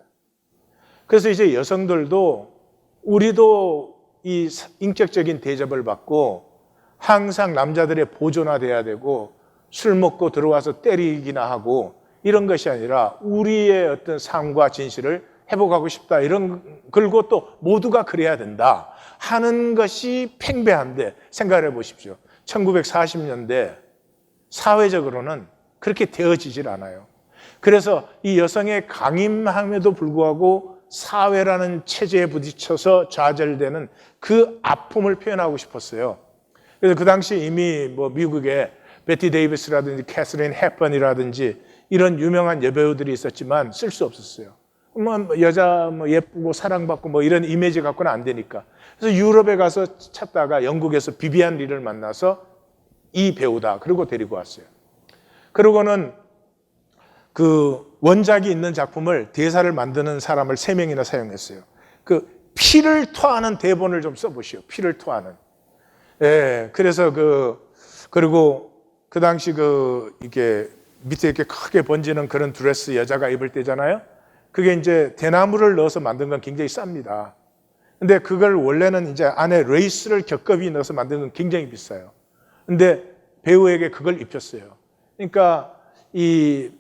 그래서 이제 여성들도 우리도 이 인격적인 대접을 받고 항상 남자들의 보조나 돼야 되고 술 먹고 들어와서 때리기나 하고 이런 것이 아니라 우리의 어떤 삶과 진실을 회복하고 싶다. 이런, 그리고 또 모두가 그래야 된다 하는 것이 팽배한데 생각을 해보십시오. 1940년대 사회적으로는 그렇게 되어지질 않아요. 그래서 이 여성의 강인함에도 불구하고 사회라는 체제에 부딪혀서 좌절되는 그 아픔을 표현하고 싶었어요. 그래서 그 당시 이미 뭐 미국에 베티 데이비스라든지 캐서린 헵번이라든지 이런 유명한 여배우들이 있었지만 쓸 수 없었어요. 뭐 여자 뭐 예쁘고 사랑받고 뭐 이런 이미지 갖고는 안 되니까. 그래서 유럽에 가서 찾다가 영국에서 비비안 리를 만나서 이 배우다. 그리고 데리고 왔어요. 그러고는 그 원작이 있는 작품을 대사를 만드는 사람을 3명이나 사용했어요. 그 피를 토하는 대본을 좀 써보시오. 피를 토하는. 예, 그래서 그리고 그 당시 이게 밑에 이렇게 크게 번지는 그런 드레스 여자가 입을 때잖아요. 그게 이제 대나무를 넣어서 만든 건 굉장히 쌉니다. 근데 그걸 원래는 이제 안에 레이스를 겹겹이 넣어서 만드는 건 굉장히 비싸요. 근데 배우에게 그걸 입혔어요. 그러니까 이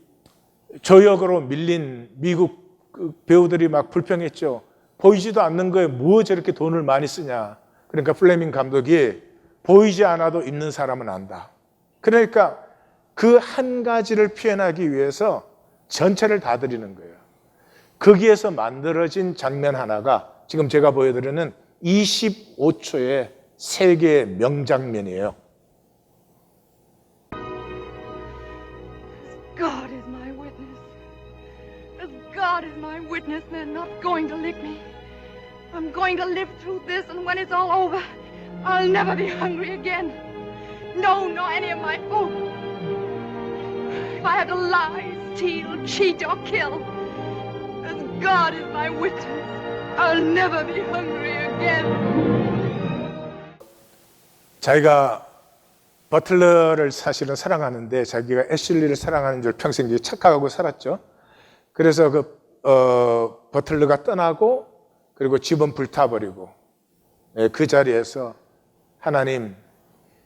저역으로 밀린 미국 배우들이 막 불평했죠. 보이지도 않는 거에 뭐 저렇게 돈을 많이 쓰냐. 그러니까 플레밍 감독이 보이지 않아도 입는 사람은 안다. 그러니까 그 한 가지를 표현하기 위해서 전체를 다 드리는 거예요. 거기에서 만들어진 장면 하나가 지금 제가 보여드리는 25초의 세계의 명장면이에요. God is my witness. As God is my witness, they're not going to lick me. I'm going to live through this, and when it's all over, I'll never be hungry again. No, nor any of my folk. If I had to lie, steal, cheat, or kill, as God is my witness, I'll never be hungry again. 자기가 버틀러를 사실은 사랑하는데 자기가 애슐리를 사랑하는 줄 평생 착각하고 살았죠. 그래서 버틀러가 떠나고 그리고 집은 불타버리고 그 자리에서 하나님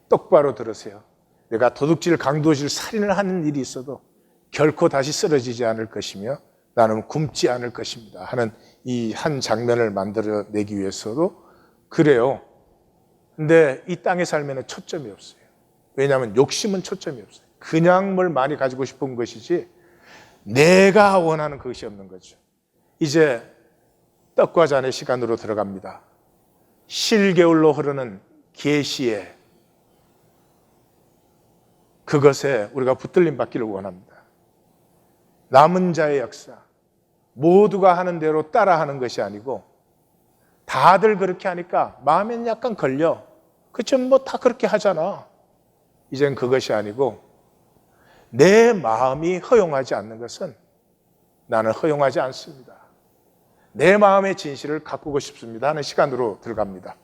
똑바로 들으세요. 내가 도둑질, 강도질, 살인을 하는 일이 있어도 결코 다시 쓰러지지 않을 것이며 나는 굶지 않을 것입니다 하는 이 한 장면을 만들어내기 위해서도 그래요. 근데 이 땅에 살면 초점이 없어요. 왜냐하면 욕심은 초점이 없어요. 그냥 뭘 많이 가지고 싶은 것이지 내가 원하는 것이 없는 거죠. 이제 떡과 잔의 시간으로 들어갑니다. 실개울로 흐르는 계시에 그것에 우리가 붙들림 받기를 원합니다. 남은 자의 역사, 모두가 하는 대로 따라하는 것이 아니고 다들 그렇게 하니까 마음에는 약간 걸려. 그쵸, 뭐 다 그렇게 하잖아. 이젠 그것이 아니고 내 마음이 허용하지 않는 것은 나는 허용하지 않습니다. 내 마음의 진실을 가꾸고 싶습니다 하는 시간으로 들어갑니다.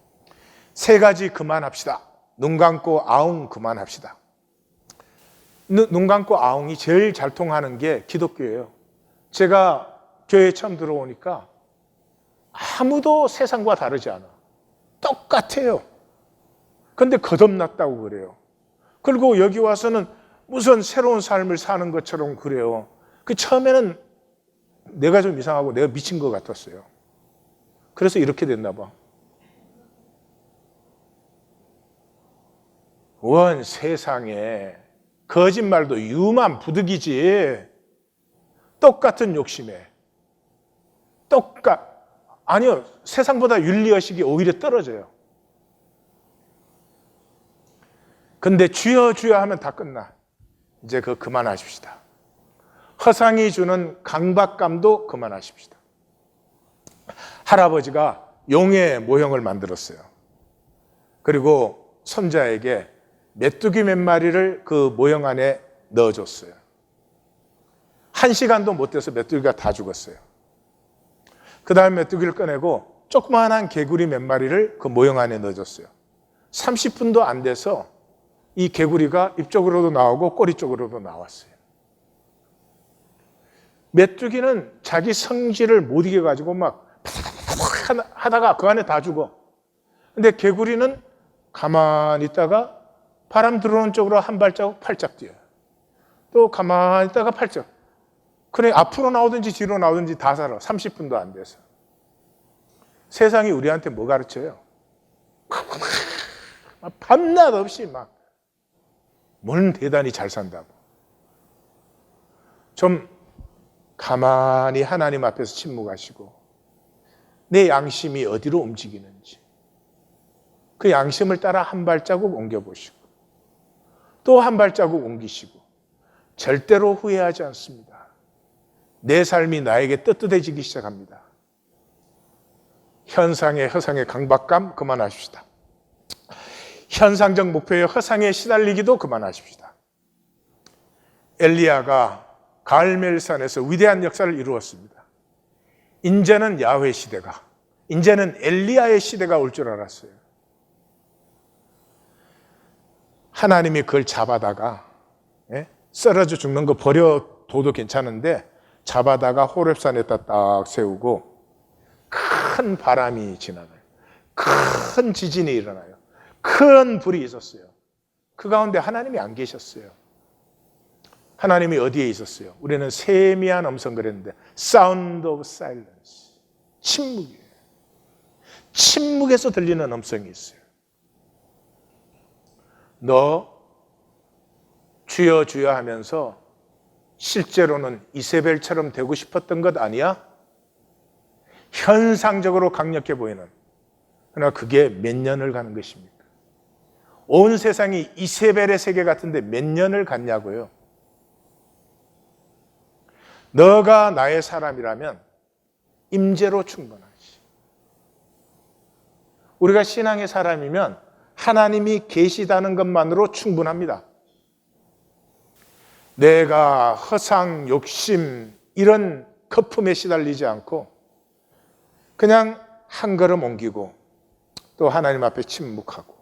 3가지 그만합시다. 눈 감고 아웅 그만합시다. 눈 감고 아웅이 제일 잘 통하는 게 기독교예요. 제가 교회에 처음 들어오니까 아무도 세상과 다르지 않아. 똑같아요. 근데 거듭났다고 그래요. 그리고 여기 와서는 무슨 새로운 삶을 사는 것처럼 그래요. 그 처음에는 내가 좀 이상하고 내가 미친 것 같았어요. 그래서 이렇게 됐나 봐. 원 세상에 거짓말도 유만 부득이지 똑같은 욕심에 아니요, 세상보다 윤리의식이 오히려 떨어져요. 근데 주여 주여 하면 다 끝나. 이제 그거 그만하십시다. 허상이 주는 강박감도 그만하십시다. 할아버지가 용의 모형을 만들었어요. 그리고 손자에게 메뚜기 몇 마리를 그 모형 안에 넣어줬어요. 1시간도 못 돼서 메뚜기가 다 죽었어요. 그 다음에 메뚜기를 꺼내고 조그마한 개구리 몇 마리를 그 모형 안에 넣어줬어요. 30분도 안 돼서 이 개구리가 입 쪽으로도 나오고 꼬리 쪽으로도 나왔어요. 메뚜기는 자기 성질을 못 이겨가지고 막 하다가 그 안에 다 죽어. 근데 개구리는 가만히 있다가 바람 들어오는 쪽으로 한 발자국 팔짝 뛰어요. 또 가만히 있다가 팔짝. 그래, 앞으로 나오든지 뒤로 나오든지 다 살아. 30분도 안 돼서. 세상이 우리한테 뭐 가르쳐요? 밤낮 없이 막 뭘 대단히 잘 산다고. 좀 가만히 하나님 앞에서 침묵하시고 내 양심이 어디로 움직이는지 그 양심을 따라 한 발자국 옮겨보시고 또 한 발자국 옮기시고 절대로 후회하지 않습니다. 내 삶이 나에게 떳떳해지기 시작합니다. 현상의 허상의 강박감 그만하십시다. 현상적 목표의 허상에 시달리기도 그만하십시다. 엘리야가 갈멜산에서 위대한 역사를 이루었습니다. 이제는 야훼 시대가, 이제는 엘리야의 시대가 올 줄 알았어요. 하나님이 그걸 잡아다가 썰어져 죽는 거 버려둬도 괜찮은데 잡아다가 호렙산에다 딱 세우고 큰 바람이 지나가요. 큰 지진이 일어나요. 큰 불이 있었어요. 그 가운데 하나님이 안 계셨어요. 하나님이 어디에 있었어요? 우리는 세미한 음성 그랬는데 Sound of Silence, 침묵이에요. 침묵에서 들리는 음성이 있어요. 너 주여 주여 하면서 실제로는 이세벨처럼 되고 싶었던 것 아니야? 현상적으로 강력해 보이는. 그러나 그게 몇 년을 가는 것입니까? 온 세상이 이세벨의 세계 같은데 몇 년을 갔냐고요? 너가 나의 사람이라면 임재로 충분하지. 우리가 신앙의 사람이면 하나님이 계시다는 것만으로 충분합니다. 내가 허상, 욕심 이런 거품에 시달리지 않고 그냥 한 걸음 옮기고 또 하나님 앞에 침묵하고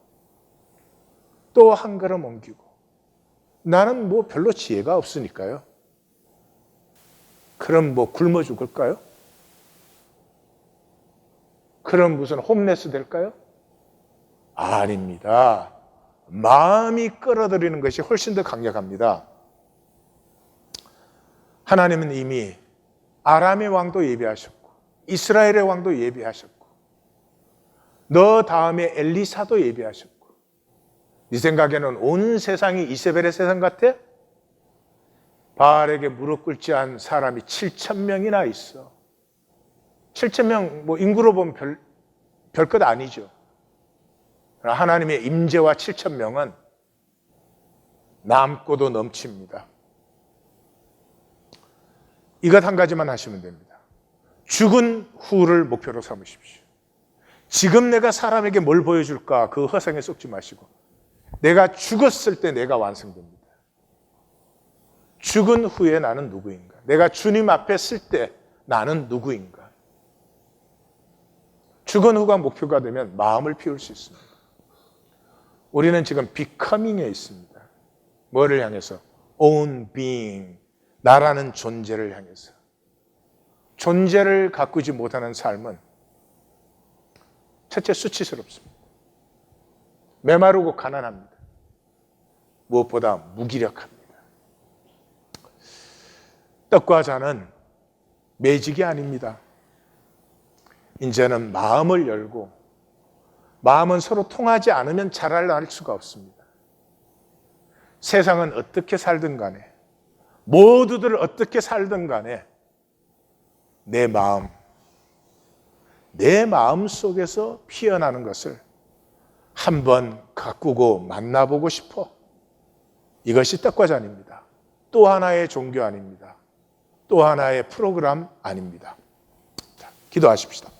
또 한 걸음 옮기고 나는 뭐 별로 지혜가 없으니까요. 그럼 뭐 굶어 죽을까요? 그럼 무슨 홈레스 될까요? 아닙니다. 마음이 끌어들이는 것이 훨씬 더 강력합니다. 하나님은 이미 아람의 왕도 예비하셨고 이스라엘의 왕도 예비하셨고 너 다음에 엘리사도 예비하셨고 네 생각에는 온 세상이 이세벨의 세상 같아? 바알에게 무릎 꿇지 않은 사람이 7,000명이나 있어. 7,000명 뭐 인구로 보면 별것 아니죠. 하나님의 임재와 7,000명은 남고도 넘칩니다. 이것 한 가지만 하시면 됩니다. 죽은 후를 목표로 삼으십시오. 지금 내가 사람에게 뭘 보여줄까? 그 허상에 속지 마시고 내가 죽었을 때 내가 완성됩니다. 죽은 후에 나는 누구인가? 내가 주님 앞에 쓸 때 나는 누구인가? 죽은 후가 목표가 되면 마음을 피울 수 있습니다. 우리는 지금 becoming에 있습니다. 뭐를 향해서? own being, 나라는 존재를 향해서. 존재를 가꾸지 못하는 삶은 첫째 수치스럽습니다. 메마르고 가난합니다. 무엇보다 무기력합니다. 떡과 잔은 매직이 아닙니다. 이제는 마음을 열고 마음은 서로 통하지 않으면 자랄 수가 없습니다. 세상은 어떻게 살든 간에 모두들 어떻게 살든 간에 내 마음 속에서 피어나는 것을 한번 가꾸고 만나보고 싶어. 이것이 떡과 잔입니다. 또 하나의 종교 아닙니다. 또 하나의 프로그램 아닙니다. 자, 기도하십시다.